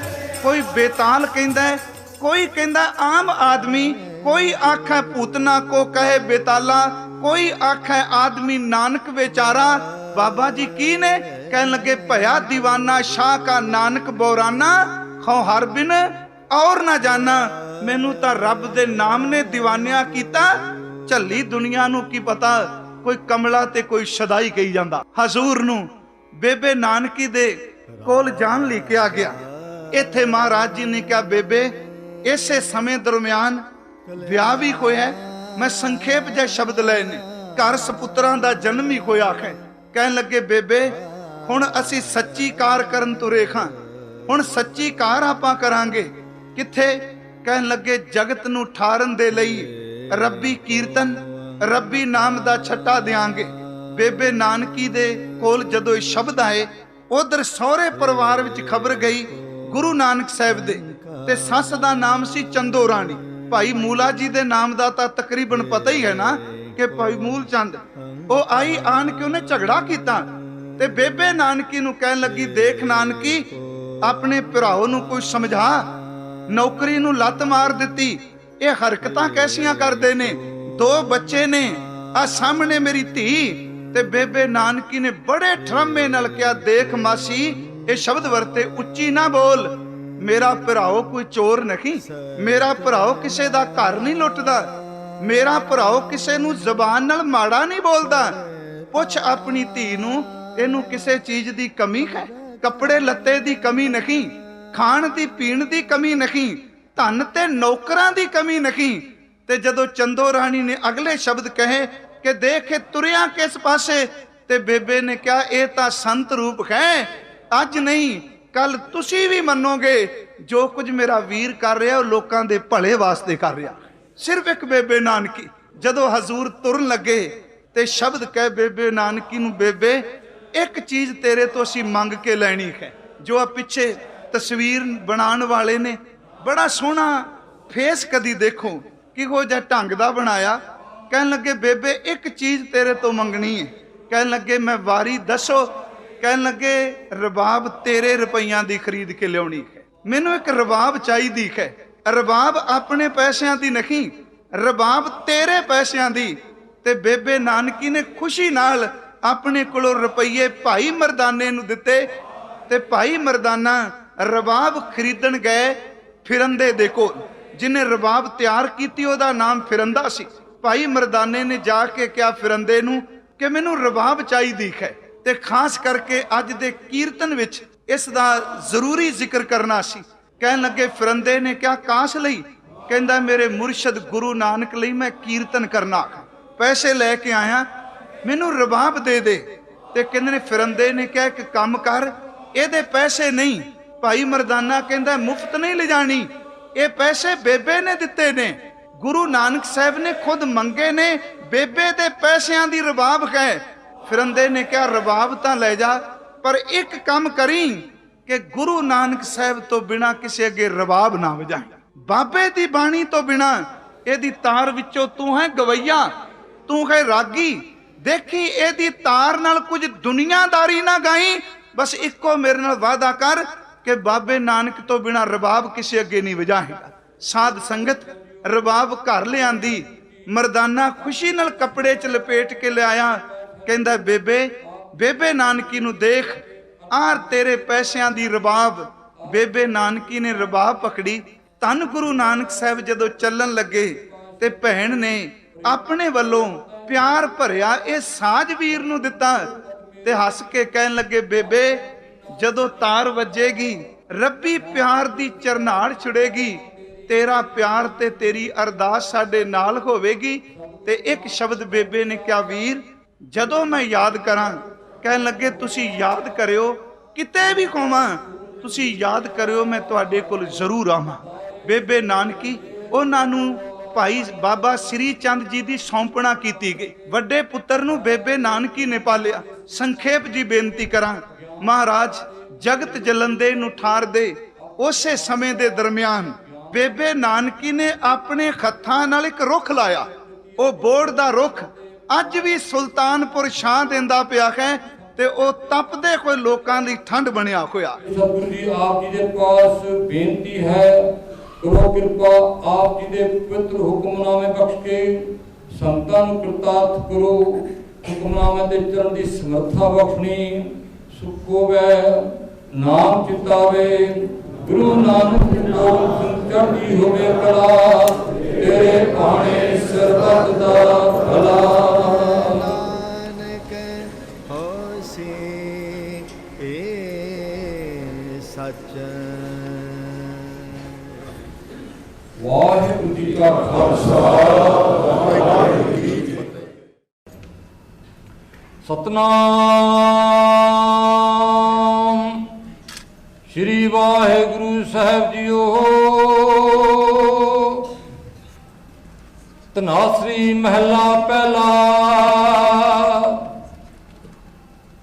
ਕੋਈ ਬੇਤਾਲ ਕਹਿੰਦਾ ਹੈ, ਕੋਈ ਕਹਿੰਦਾ ਆਮ ਆਦਮੀ, ਕੋਈ ਆਖੈ ਭੂਤਨਾ, ਕੋ ਕਹੇ ਬੇਤਾਲਾ, ਕੋਈ ਆਖੈ ਆਦਮੀ, ਨਾਨਕ ਵਿਚਾਰਾ। ਬਾਬਾ ਜੀ ਕੀ ਨੇ? ਕਹਿਣ ਲੱਗੇ ਭਇਆ दीवाना शाह का नानक बौराना, खौ हर बिन और ना जाना। मैनू तां रब दे नाम ने दीवानिया कीता, झल्ली दुनिया नू की पता कोई कमला ते कोई शदाई कही जांदा। हजूर नू बेबे नानकी दे कोल जान ले के आ गया। इत्थे महाराज जी ने कहा बेबे इसे समय दरम्यान विआह भी होया। मैं संखेप जे शब्द लए ने, घर सपुत्रां दा जन्म ही होया है। कहन लगे बेबे हुण असी सच्ची कार करन तुरे खां, हुण सच्ची कार आपां करांगे। किथे? कहन लगे जगत नू ठारन दे लई रब्बी कीर्तन, रब्बी नाम दा छट्टा देंगे। बेबे नानकी दे कोल जदों इह शब्द आए, उधर सहुरे परिवार विच खबर गई गुरु नानक साहिब दे, ते सस दा नाम सी चंदो राणी। भाई मूला जी दे नाम दा तां तकरीबन पता ही है ना कि भाई मूल चंद। ਉਹ ਆਈ ਆਣ ਕੇ ਉਹਨੇ ਝਗੜਾ ਕੀਤਾ ਤੇ ਬੇਬੇ ਨਾਨਕੀ ਨੂੰ ਕਹਿਣ ਲੱਗੀ ਦੇਖ ਨਾਨਕੀ ਆਪਣੇ ਭਰਾਓ ਨੂੰ ਕੋਈ ਸਮਝਾ, ਨੌਕਰੀ ਨੂੰ ਲੱਤ ਮਾਰ ਦਿੱਤੀ, ਇਹ ਹਰਕਤਾਂ ਕੈਸੀਆਂ ਕਰਦੇ ਨੇ, 2 ਬੱਚੇ ਨੇ, ਆ ਸਾਹਮਣੇ ਮੇਰੀ ਧੀ। ਤੇ ਬੇਬੇ ਨਾਨਕੀ ਨੇ ਬੜੇ ਠਰਮੇ ਨਾਲ ਕਿਹਾ ਦੇਖ ਮਾਸੀ, ਇਹ ਸ਼ਬਦ ਵਰਤੇ ਉੱਚੀ ਨਾ ਬੋਲ, ਮੇਰਾ ਭਰਾਓ ਕੋਈ ਚੋਰ ਨਹੀਂ, ਮੇਰਾ ਭਰਾਓ ਕਿਸੇ ਦਾ ਘਰ ਨਹੀਂ ਲੁੱਟਦਾ, ਮੇਰਾ ਭਰਾਓ ਕਿਸੇ ਨੂੰ ਜ਼ਬਾਨ ਨਾਲ ਮਾੜਾ ਨਹੀਂ ਬੋਲਦਾ। ਪੁੱਛ ਆਪਣੀ ਧੀ ਨੂੰ ਇਹਨੂੰ ਕਿਸੇ ਚੀਜ਼ ਦੀ ਕਮੀ ਹੈ? ਕੱਪੜੇ ਲੱਤੇ ਦੀ ਕਮੀ ਨਹੀਂ, ਖਾਣ ਦੀ ਪੀਣ ਦੀ ਕਮੀ ਨਹੀਂ, ਧਨ ਤੇ ਨੌਕਰਾਂ ਦੀ ਕਮੀ ਨਹੀਂ। ਤੇ ਜਦੋਂ ਚੰਦੋ ਰਾਣੀ ਨੇ ਅਗਲੇ ਸ਼ਬਦ ਕਹੇ ਕਿ ਦੇਖ ਤੁਰਿਆ ਕਿਸ ਪਾਸੇ, ਤੇ ਬੇਬੇ ਨੇ ਕਿਹਾ ਇਹ ਤਾਂ ਸੰਤ ਰੂਪ ਹੈ, ਅੱਜ ਨਹੀਂ ਕੱਲ ਤੁਸੀਂ ਵੀ ਮੰਨੋਗੇ ਜੋ ਕੁਝ ਮੇਰਾ ਵੀਰ ਕਰ ਰਿਹਾ ਉਹ ਲੋਕਾਂ ਦੇ ਭਲੇ ਵਾਸਤੇ ਕਰ ਰਿਹਾ। सिर्फ एक बेबे नानकी जदों हजूर तुरन लगे ते शब्द कह बेबे नानकी नूं बेबे एक चीज तेरे तो असी मंग के लैनी है। जो आ पिछे तस्वीर बनाने वाले ने बड़ा सोहना फेस कदी देखो किहो जिहा ढंग दा बनाया। कहन लगे बेबे एक चीज तेरे तो मंगनी है। कहन लगे मैं वारी दसो। कहन लगे रबाब तेरे रुपइयां दी खरीद के लियाउणी है, मैनू एक रबाब चाहिदी है। रबाब अपने पैसों की नहीं, रबाब तेरे पैसों की। ते बेबे नानकी ने खुशी नाल अपने कोलों रुपये भाई मरदाने नूं दिते, ते भाई मरदाना रबाब खरीदण गए फिरंदे दे कोल। जिन्हें रबाब तैयार कीती ओहदा नाम फिरंदा सी। भाई मरदाने ने जाके कहा फिरंदे नूं कि मैनूं रबाब चाहीदी है, ते खास करके अज दे कीर्तन विच इस दा जरूरी जिक्र करना सी। कहन लगे फिरंदे ने क्या कास लई? कहंदा मेरे मुर्शद गुरु नानक लई मैं कीर्तन करना, पैसे लैके आया, मैनू रबाब दे दे। ते कहंदे ने फिरंदे ने क्या एक काम कर, एदे पैसे नहीं। भाई मरदाना कहंदा मुफ्त नहीं ले जानी, ये पैसे बेबे ने दिते ने, गुरु नानक साहब ने खुद मंगे ने, बेबे दे पैसियां दी रबाब है। फिरंदे ने क्या रबाब तां ले जा, पर एक काम करी कि गुरु नानक साहब तो बिना किसी अगे रबाब ना वजाए, बाबे दी बाणी तो बिना एदी तार विचों तू है गवैया, तू है रागी। देखी एदी तार नाल कुछ दुनियादारी ना गाई, बस इको मेरे नाल वादा कर कि बाबे नानक तो बिना रबाब किसी अगे नहीं वजाएगा। साध संगत रबाब घर ले आंदी, मरदाना खुशी नाल कपड़े च लपेट के ले आया। कहंदा बेबे बेबे नानकी नूं देख आर तेरे पैसियां दी रबाब। बेबे नानकी ने रबाब पकड़ी। धन गुरु नानक साहब जदों चलन लगे ते भैन ने ਆਪਣੇ ਵੱਲੋਂ ਪਿਆਰ ਭਰਿਆ ਇਹ ਸਾਜ ਵੀਰ ਨੂੰ ਦਿੱਤਾ ਤੇ ਹੱਸ ਕੇ ਕਹਿਣ ਲੱਗੇ, ਬੇਬੇ ਜਦੋਂ ਤਾਰ ਵੱਜੇਗੀ, ਰੱਬੀ ਪਿਆਰ ਦੀ ਚਰਨਾੜ ਛੁੜੇਗੀ, ਤੇਰਾ ਪਿਆਰ ਤੇ ਤੇਰੀ ਅਰਦਾਸ ਸਾਡੇ ਨਾਲ ਹੋਵੇਗੀ। ਤੇ ਇੱਕ ਸ਼ਬਦ ਬੇਬੇ ਨੇ ਕਿਹਾ, ਵੀਰ ਜਦੋਂ ਮੈਂ ਯਾਦ ਕਰਾਂ, ਕਹਿਣ ਲੱਗੇ ਤੁਸੀਂ ਯਾਦ ਕਰਿਓ, ਕਿਤੇ ਵੀ ਹੋਵਾਂ ਤੁਸੀਂ ਯਾਦ ਕਰਿਓ, ਮੈਂ ਤੁਹਾਡੇ ਕੋਲ ਜ਼ਰੂਰ ਆਵਾਂ। ਬੇਬੇ ਨਾਨਕੀ ਉਹਨਾਂ ਨੂੰ ਭਾਈ ਬਾਬਾ ਸ੍ਰੀ ਚੰਦ ਜੀ ਦੀ ਸੌਂਪਣਾ ਕੀਤੀ ਗਈ। ਵੱਡੇ ਪੁੱਤਰ ਨੂੰ ਬੇਬੇ ਨਾਨਕੀ ਨੇ ਪਾਲਿਆ। ਸੰਖੇਪ ਜੀ ਬੇਨਤੀ ਕਰਾਂ, ਮਹਾਰਾਜ ਜਗਤ ਜਲੰਦੇ ਨੂੰ ਠਾਰ ਦੇ ਉਸੇ ਸਮੇਂ ਦੇ ਦਰਮਿਆਨ ਬੇਬੇ ਨਾਨਕੀ ਨੇ ਆਪਣੇ ਹੱਥਾਂ ਨਾਲ ਇੱਕ ਰੁੱਖ ਲਾਇਆ। ਉਹ ਬੋੜ ਦਾ ਰੁੱਖ ਅੱਜ ਵੀ ਸੁਲਤਾਨਪੁਰ ਛਾਂ ਦਿੰਦਾ ਪਿਆ ਹੈ ਤੇ ਉਹ ਤਪਦੇ ਕੋਈ ਲੋਕਾਂ ਦੀ ਠੰਡ ਬਣਿਆ ਹੋਇਆ। ਸਤਿਗੁਰੂ ਜੀ ਆਪ ਜੀ ਦੇ ਪਾਸ ਬੇਨਤੀ ਹੈ, ਕਰੋ ਕਿਰਪਾ, ਆਪ ਜੀ ਦੇ ਪਵਿੱਤਰ ਹੁਕਮਨਾਮੇ ਬਖਸ਼ ਕੇ ਸੰਤਾਂ ਨੂੰ ਕਿਰਤਾਰਥ ਕਰੋ। ਹੁਕਮਨਾਮੇ ਤੇ ਚੱਲਣ ਦੀ ਸਮਰੱਥਾ ਬਖਸ਼ਣੀ, ਸੁਖ ਹੋਵੇ, ਨਾਮ ਚਿਤਾਵੇ, ਗੁਰੂ ਨਾਨਕ ਜੀ ਕੋਲ ਚੜ੍ਹਦੀ ਹੋਵੇ ਕਲਾ, ਤੇਰੇ ਭਾਣੇ ਸਰਬੱਤ ਦਾ ਭਲਾ। ਨਾਨਕ ਹੋਸੀ ਏ ਸੱਚ। ਵਾਹਿਗੁਰੂ ਜੀ ਕਾ ਖਾਲਸਾ, ਵਾਹਿਗੁਰੂ ਜੀ ਕੀ ਫਤਿਹ। ਸਤਨਾਮ ਸ੍ਰੀ ਵਾਹਿਗੁਰੂ ਸਾਹਿਬ ਜੀਓ। ਧਨਾਸਰੀ ਮਹਿਲਾ ਪਹਿਲਾ।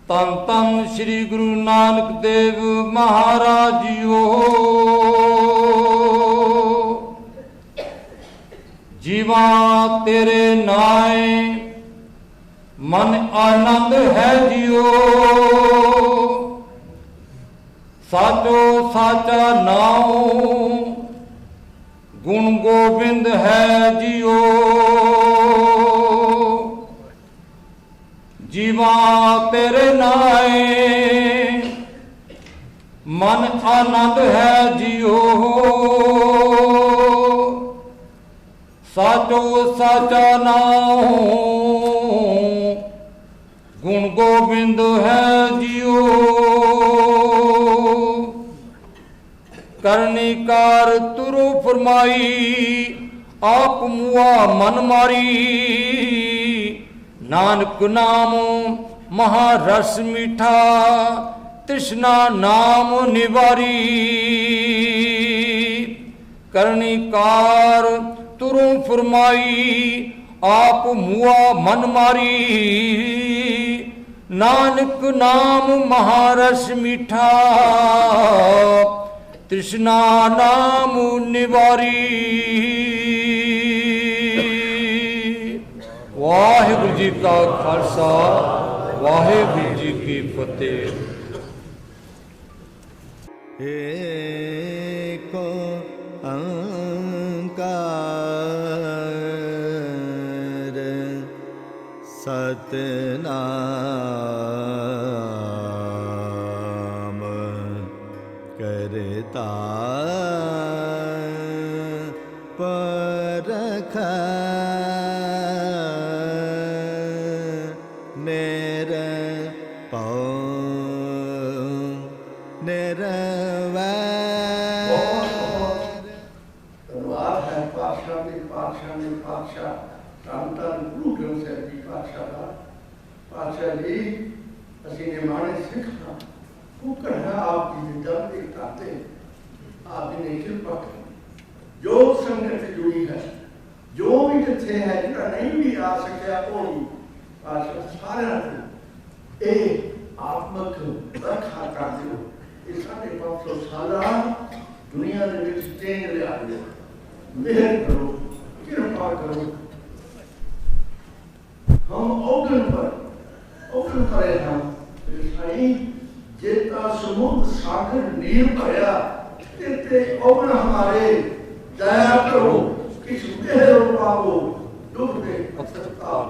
ਧੰਨ ਧੰਨ ਸ੍ਰੀ ਗੁਰੂ ਨਾਨਕ ਦੇਵ ਮਹਾਰਾਜ ਜੀਓ। ਜੀਵਾ ਤੇਰੇ ਨਾਏ ਮਨ ਆਨੰਦ ਹੈ ਜੀਓ। ਸਾਚੋ ਸਾਚਾ ਨਾਉ ਗੁਣ ਗੋਬਿੰਦ ਹੈ ਜੀਓ। ਜੀਵਾ ਤੇਰੇ ਨਾਏ ਮਨ ਆਨੰਦ ਹੈ ਜੀਓ। ਸਾਚੋ ਸਾਚਾ ਨਾਉ ਗੁਣ ਗੋਬਿੰਦ ਹੈ ਜੀਓ। ਕਰਨਿਕਾਰ ਤੁਰੁ ਫਰਮਾਈ, ਆਪ ਮੁਆ ਮਨ ਮਾਰੀ। ਨਾਨਕ ਨਾਮ ਮਹਾਰਸ ਮੀਠਾ, ਤ੍ਰਿਸ਼ਨਾ ਨਾਮ ਨਿਵਾਰੀ। ਕਰਨਿਕਾਰ ਤੁਰੁ ਫਰਮਾਈ, ਆਪ ਮੁਆ ਮਨ ਮਾਰੀ। ਨਾਨਕ ਨਾਮ ਮਹਾਰਸ ਮੀਠਾ, ਤ੍ਰਿਸ਼ਨਾ ਨਾਮ ਨਿਵਾਰੀ। ਵਾਹਿਗੁਰੂ ਜੀ ਕਾ ਖਾਲਸਾ, ਵਾਹਿਗੁਰੂ ਜੀ ਕੀ ਫਤਿਹ। ਏਕੋ ਓੰਕਾਰ ਸਤਿਨਾਮ ਕਰਤਾ ਪਰਖ ਨਿਰਭਉ ਧੰਨਵਾਦ ਹੈ ਪਾਤਸ਼ਾਹ ਧੰਨ ਧੰਨ ਗੁਰੂ ਗ੍ਰੰਥ ਸਾਹਿਬ ਜੀ ਪਾਤਸ਼ਾਹ ਜੀ। ਅਸੀਂ ਨਿਮਾਣੇ ਸਿੱਖ ਹਾਂ, ਉਹ ਹੈ ਆਪ ਜੀ ਦੇ ਦਰ ਦੇ ਤਾਤੇ, ਆਪ ਜੀ ਨੇ ਕਿਰਪਾ ਕੀਤੀ। ਜੋ ਸੰਗਤ ਜੁੜੀ ਹੈ, ਜੋ ਵੀ ਇੱਥੇ ਹੈ, ਜਿਹੜਾ ਨਹੀਂ ਵੀ ਆ ਸਕਿਆ, ਉਹ ਵੀ ਪਾਤਸ਼ਾਹ ਸਾਰਿਆਂ ਨੂੰ ਇਹ ਆਤਮਕ ਰੱਖਾ ਕਰ ਦਿਓ। ਇਹ ਸਾਡੇ 500 ਸਾਲਾਂ ਦੁਨੀਆ ਦੇ ਵਿੱਚ ਚੇਂਜ ਲਿਆ ਦਿਓ। ਮਿਹਰ ਕਰੋ, ਕਿਰਪਾ ਕਰੋ। हम औगन करे हम साईं, जेता समुद्र सागर नीर भया, ते औगन हमारे दया करो, किस मेहर पावो, दुख दे सत्कार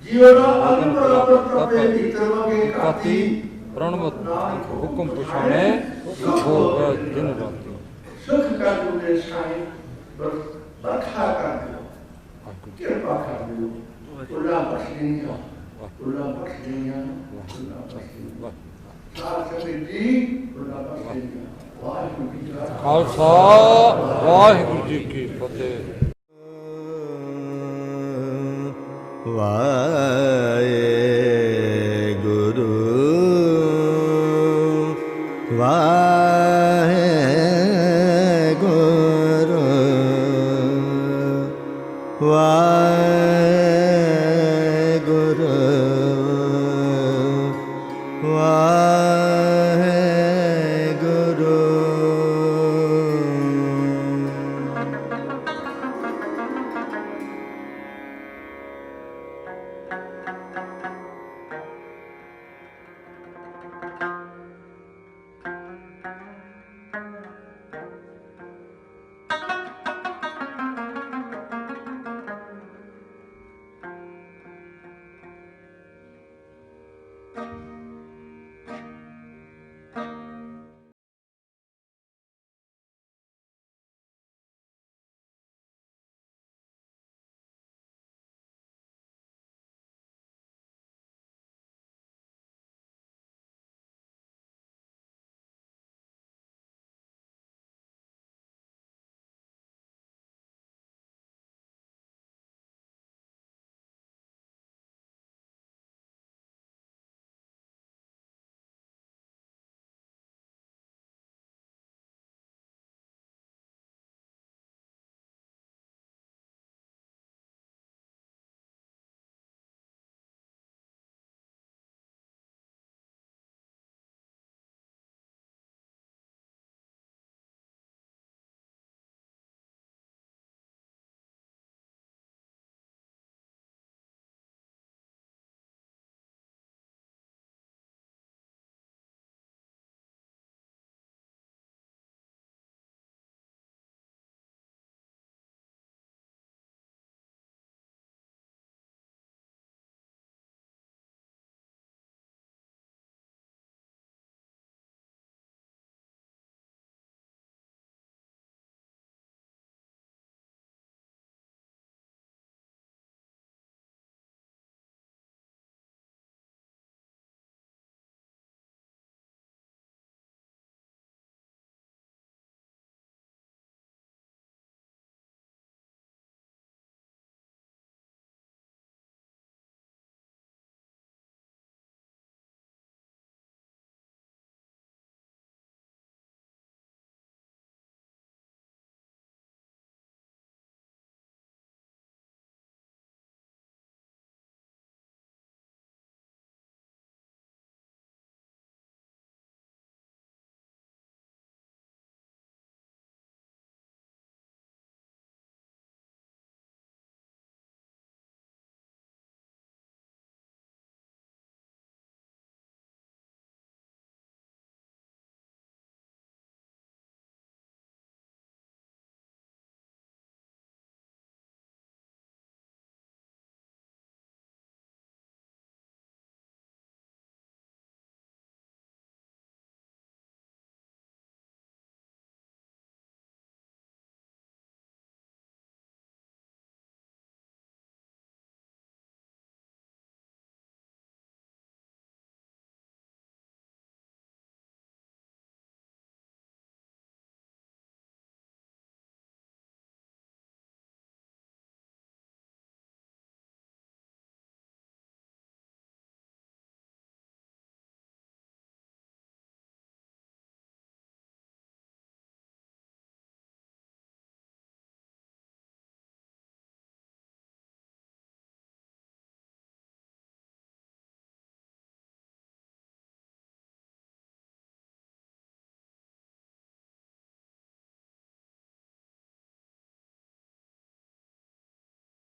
जीवना अग्नि बराबर तपे भीतर वगे काती, प्रणवत हुक्म पुछाने भोग दिन राति। सुख का दूरे साईं बरखा कर दो। ਕਿਰਪਾ ਕਰ ਦਿਓ। ਫੁੱਲਾਂ ਬਖਸ਼ ਦੇਣੀਆਂ, ਫੁੱਲਾਂ ਬਖਸ਼ ਦੇਣੀਆਂ, ਫੁੱਲਾਂ ਬਖਸ਼ ਦੇਣੀਆਂ। ਸਾਧ ਸੰਗਤ ਜੀ ਫੁੱਲਾਂ ਬਖਸ਼ ਦੇਣੀਆਂ। ਵਾਹਿਗੁਰੂ ਜੀ ਕਾ ਖਾਲਸਾ ਵਾਹਿਗੁਰੂ ਜੀ ਕੀ ਫਤਿਹ। ਵਾਹਿਗੁਰੂ ਵਾਹਿਗੁਰੂ ਵਾਹਿਗੁਰੂ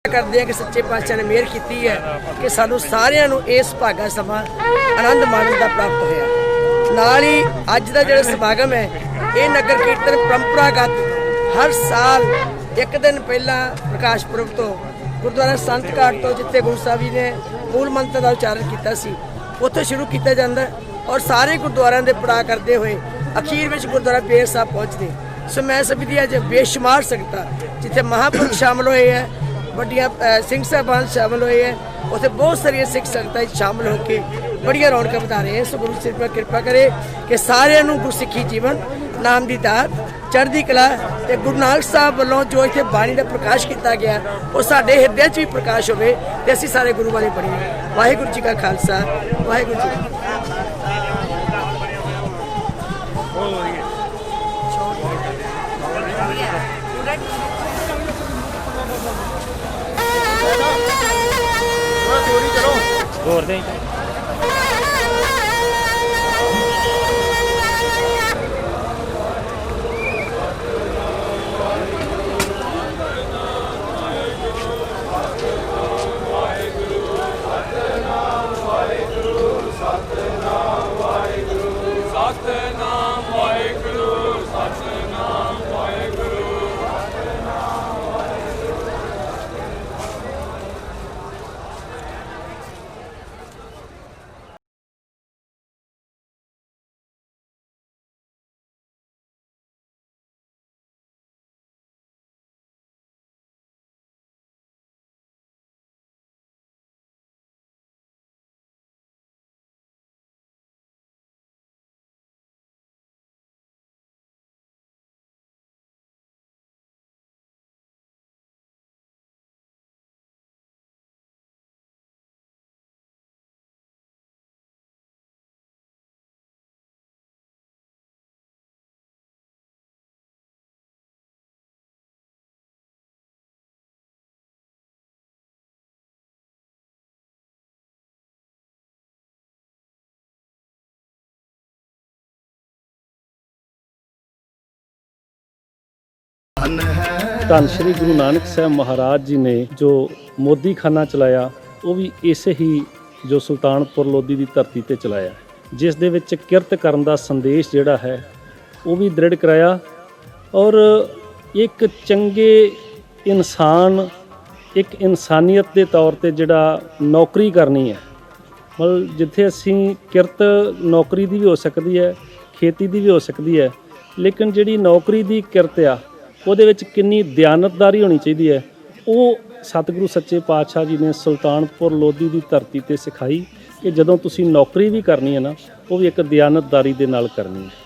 ਕਰਦੇ ਹਾਂ ਕਿ ਸੱਚੇ ਪਾਤਸ਼ਾਹ ਨੇ ਮਿਹਰ ਕੀਤੀ ਹੈ ਕਿ ਸਾਨੂੰ ਸਾਰਿਆਂ ਨੂੰ ਇਸ ਭਾਗਾ ਸਮਾਂ ਆਨੰਦ ਮਾਣਨ ਦਾ ਪ੍ਰਾਪਤ ਹੋਇਆ। ਨਾਲ ਹੀ ਅੱਜ ਦਾ ਜਿਹੜਾ ਸਮਾਗਮ ਹੈ ਇਹ ਨਗਰ ਕੀਰਤਨ ਪਰੰਪਰਾਗਤ ਹਰ ਸਾਲ ਇੱਕ ਦਿਨ ਪਹਿਲਾਂ ਪ੍ਰਕਾਸ਼ ਪੁਰਬ ਤੋਂ ਗੁਰਦੁਆਰਾ ਸੰਤ ਘਾਟ ਤੋਂ ਜਿੱਥੇ ਗੁਰੂ ਸਾਹਿਬ ਜੀ ਨੇ ਮੂਲ ਮੰਤਰ ਦਾ ਉਚਾਰਨ ਕੀਤਾ ਸੀ ਉੱਥੇ ਸ਼ੁਰੂ ਕੀਤਾ ਜਾਂਦਾ ਔਰ ਸਾਰੇ ਗੁਰਦੁਆਰਿਆਂ ਦੇ ਪੜਾਅ ਕਰਦੇ ਹੋਏ ਅਖੀਰ ਵਿੱਚ ਗੁਰਦੁਆਰਾ ਬੇਰ ਸਾਹਿਬ ਪਹੁੰਚਦੇ। ਸੋ ਮੈਂ ਸਭ ਦੀ ਅੱਜ ਬੇਸ਼ੁਮਾਰ ਸੰਗਤਾਂ ਜਿੱਥੇ ਮਹਾਂਪੁਰਖ ਸ਼ਾਮਲ ਹੋਏ ਹੈ, ਵੱਡੀਆਂ ਸਿੰਘ ਸਾਹਿਬਾਨ ਸ਼ਾਮਲ ਹੋਏ ਹੈ। ਉੱਥੇ ਬਹੁਤ ਸਾਰੀਆਂ ਸਿੱਖ ਸੰਗਤਾਂ ਸ਼ਾਮਲ ਹੋ ਕੇ ਬੜੀਆਂ ਰੌਣਕਾਂ ਵਧਾ ਰਹੇ ਹੈ। ਸੋ ਗੁਰੂ ਸਾਹਿਬ ਕਿਰਪਾ ਕਰੇ ਕਿ ਸਾਰਿਆਂ ਨੂੰ ਗੁਰਸਿੱਖੀ ਜੀਵਨ ਨਾਮ ਦੀ ਦਾਤ ਚੜ੍ਹਦੀ ਕਲਾ ਤੇ ਗੁਰੂ ਨਾਨਕ ਸਾਹਿਬ ਵੱਲੋਂ ਜੋ ਇੱਥੇ ਬਾਣੀ ਦਾ ਪ੍ਰਕਾਸ਼ ਕੀਤਾ ਗਿਆ ਉਹ ਸਾਡੇ ਹਿਰਦਿਆਂ 'ਚ ਵੀ ਪ੍ਰਕਾਸ਼ ਹੋਵੇ ਤੇ ਅਸੀਂ ਸਾਰੇ ਗੁਰੂ ਬਾਣੀ ਪੜ੍ਹੀਏ। ਵਾਹਿਗੁਰੂ ਜੀ ਕਾ ਖਾਲਸਾ, ਵਾਹਿਗੁਰੂ ਜੀ ਕੀ ਧੰਨ ਸ਼੍ਰੀ ਗੁਰੂ ਨਾਨਕ ਸਾਹਿਬ ਮਹਾਰਾਜ ਜੀ ਨੇ ਜੋ ਮੋਦੀਖਾਨਾ ਚਲਾਇਆ ਉਹ ਵੀ ਇਸੇ ਹੀ ਜੋ ਸੁਲਤਾਨਪੁਰ ਲੋਧੀ ਦੀ ਧਰਤੀ ਤੇ ਚਲਾਇਆ, ਜਿਸ ਦੇ ਵਿੱਚ ਕਿਰਤ ਕਰਨ ਦਾ ਸੰਦੇਸ਼ ਜਿਹੜਾ ਹੈ ਉਹ ਵੀ ਦ੍ਰਿੜ ਕਰਾਇਆ। ਔਰ ਇੱਕ ਚੰਗੇ ਇਨਸਾਨ, ਇੱਕ ਇਨਸਾਨੀਅਤ ਦੇ ਤੌਰ ਤੇ ਜਿਹੜਾ ਨੌਕਰੀ ਕਰਨੀ ਹੈ, ਮਤਲਬ ਜਿੱਥੇ ਅਸੀਂ ਕਿਰਤ ਨੌਕਰੀ ਦੀ ਵੀ ਹੋ ਸਕਦੀ ਹੈ, ਖੇਤੀ ਦੀ ਵੀ ਹੋ ਸਕਦੀ ਹੈ, ਲੇਕਿਨ ਜਿਹੜੀ ਨੌਕਰੀ ਦੀ ਕਿਰਤ ਆ ਉਹਦੇ ਵਿੱਚ ਕਿੰਨੀ ਦਿਆਨਤਦਾਰੀ ਹੋਣੀ ਚਾਹੀਦੀ ਹੈ, ਉਹ ਸਤਿਗੁਰੂ ਸੱਚੇ ਪਾਤਸ਼ਾਹ ਜੀ ਨੇ ਸੁਲਤਾਨਪੁਰ ਲੋਧੀ ਦੀ ਧਰਤੀ ਤੇ ਸਿਖਾਈ ਕਿ ਜਦੋਂ ਤੁਸੀਂ ਨੌਕਰੀ ਵੀ ਕਰਨੀ ਹੈ ਨਾ, ਉਹ ਵੀ ਇੱਕ ਦਿਆਨਤਦਾਰੀ ਦੇ ਨਾਲ ਕਰਨੀ ਹੈ।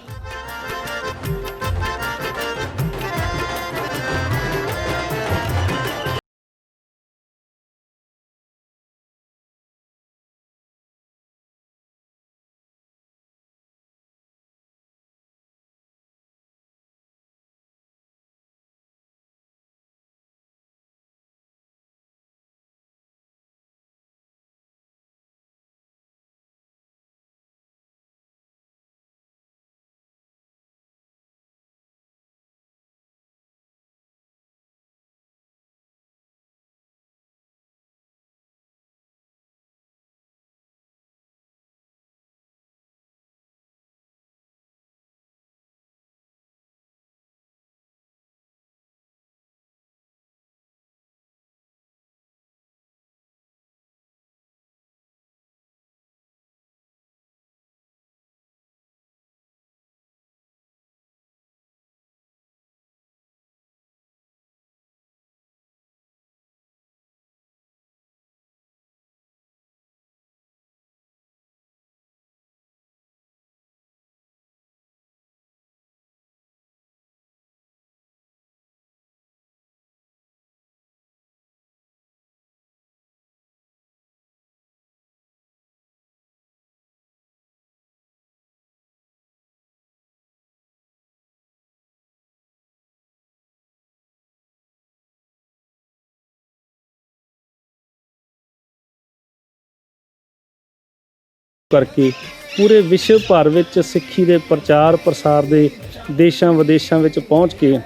ਕਰਕੇ ਪੂਰੇ ਵਿਸ਼ਵ ਭਰ ਵਿੱਚ ਸਿੱਖੀ ਦੇ ਪ੍ਰਚਾਰ ਪ੍ਰਸਾਰ ਦੇ ਦੇਸ਼ਾਂ ਵਿਦੇਸ਼ਾਂ ਵਿੱਚ ਪਹੁੰਚ ਕੇ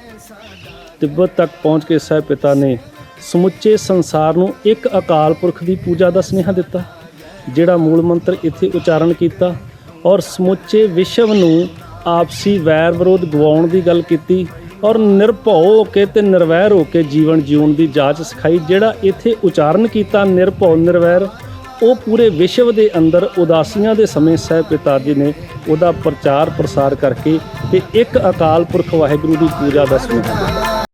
ਤਿੱਬਤ ਤੱਕ ਪਹੁੰਚ ਕੇ ਸਾਹਿਬ ਪਿਤਾ ਨੇ ਸਮੁੱਚੇ ਸੰਸਾਰ ਨੂੰ ਇੱਕ ਅਕਾਲ ਪੁਰਖ ਦੀ ਪੂਜਾ ਦਾ ਸੁਨੇਹਾ ਦਿੱਤਾ, ਜਿਹੜਾ ਮੂਲ ਮੰਤਰ ਇੱਥੇ ਉਚਾਰਨ ਕੀਤਾ, ਔਰ ਸਮੁੱਚੇ ਵਿਸ਼ਵ ਨੂੰ ਆਪਸੀ ਵੈਰ ਵਿਰੋਧ ਗਵਾਉਣ ਦੀ ਗੱਲ ਕੀਤੀ, ਔਰ ਨਿਰਭਉ ਹੋ ਕੇ ਤੇ ਨਿਰਵੈਰ ਹੋ ਕੇ ਜੀਵਨ ਜਿਉਣ ਦੀ ਜਾਚ ਸਿਖਾਈ। ਜਿਹੜਾ ਇੱਥੇ ਉਚਾਰਨ ਕੀਤਾ ਨਿਰਭਉ ਨਿਰਵੈਰ, ਉਹ ਪੂਰੇ ਵਿਸ਼ਵ ਦੇ ਅੰਦਰ ਉਦਾਸੀਆਂ ਦੇ ਸਮੇਂ ਸਾਹਿਬ ਪਿਤਾ ਜੀ ਨੇ ਉਹਦਾ ਪ੍ਰਚਾਰ ਪ੍ਰਸਾਰ ਕਰਕੇ ਤੇ ਇੱਕ ਅਕਾਲ ਪੁਰਖ ਵਾਹਿਗੁਰੂ ਦੀ ਪੂਜਾ ਦਾ ਸੁਨੇਹਾ ਦਿੱਤਾ।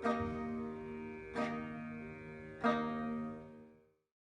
ਵਾਹਿਗੁਰੂ।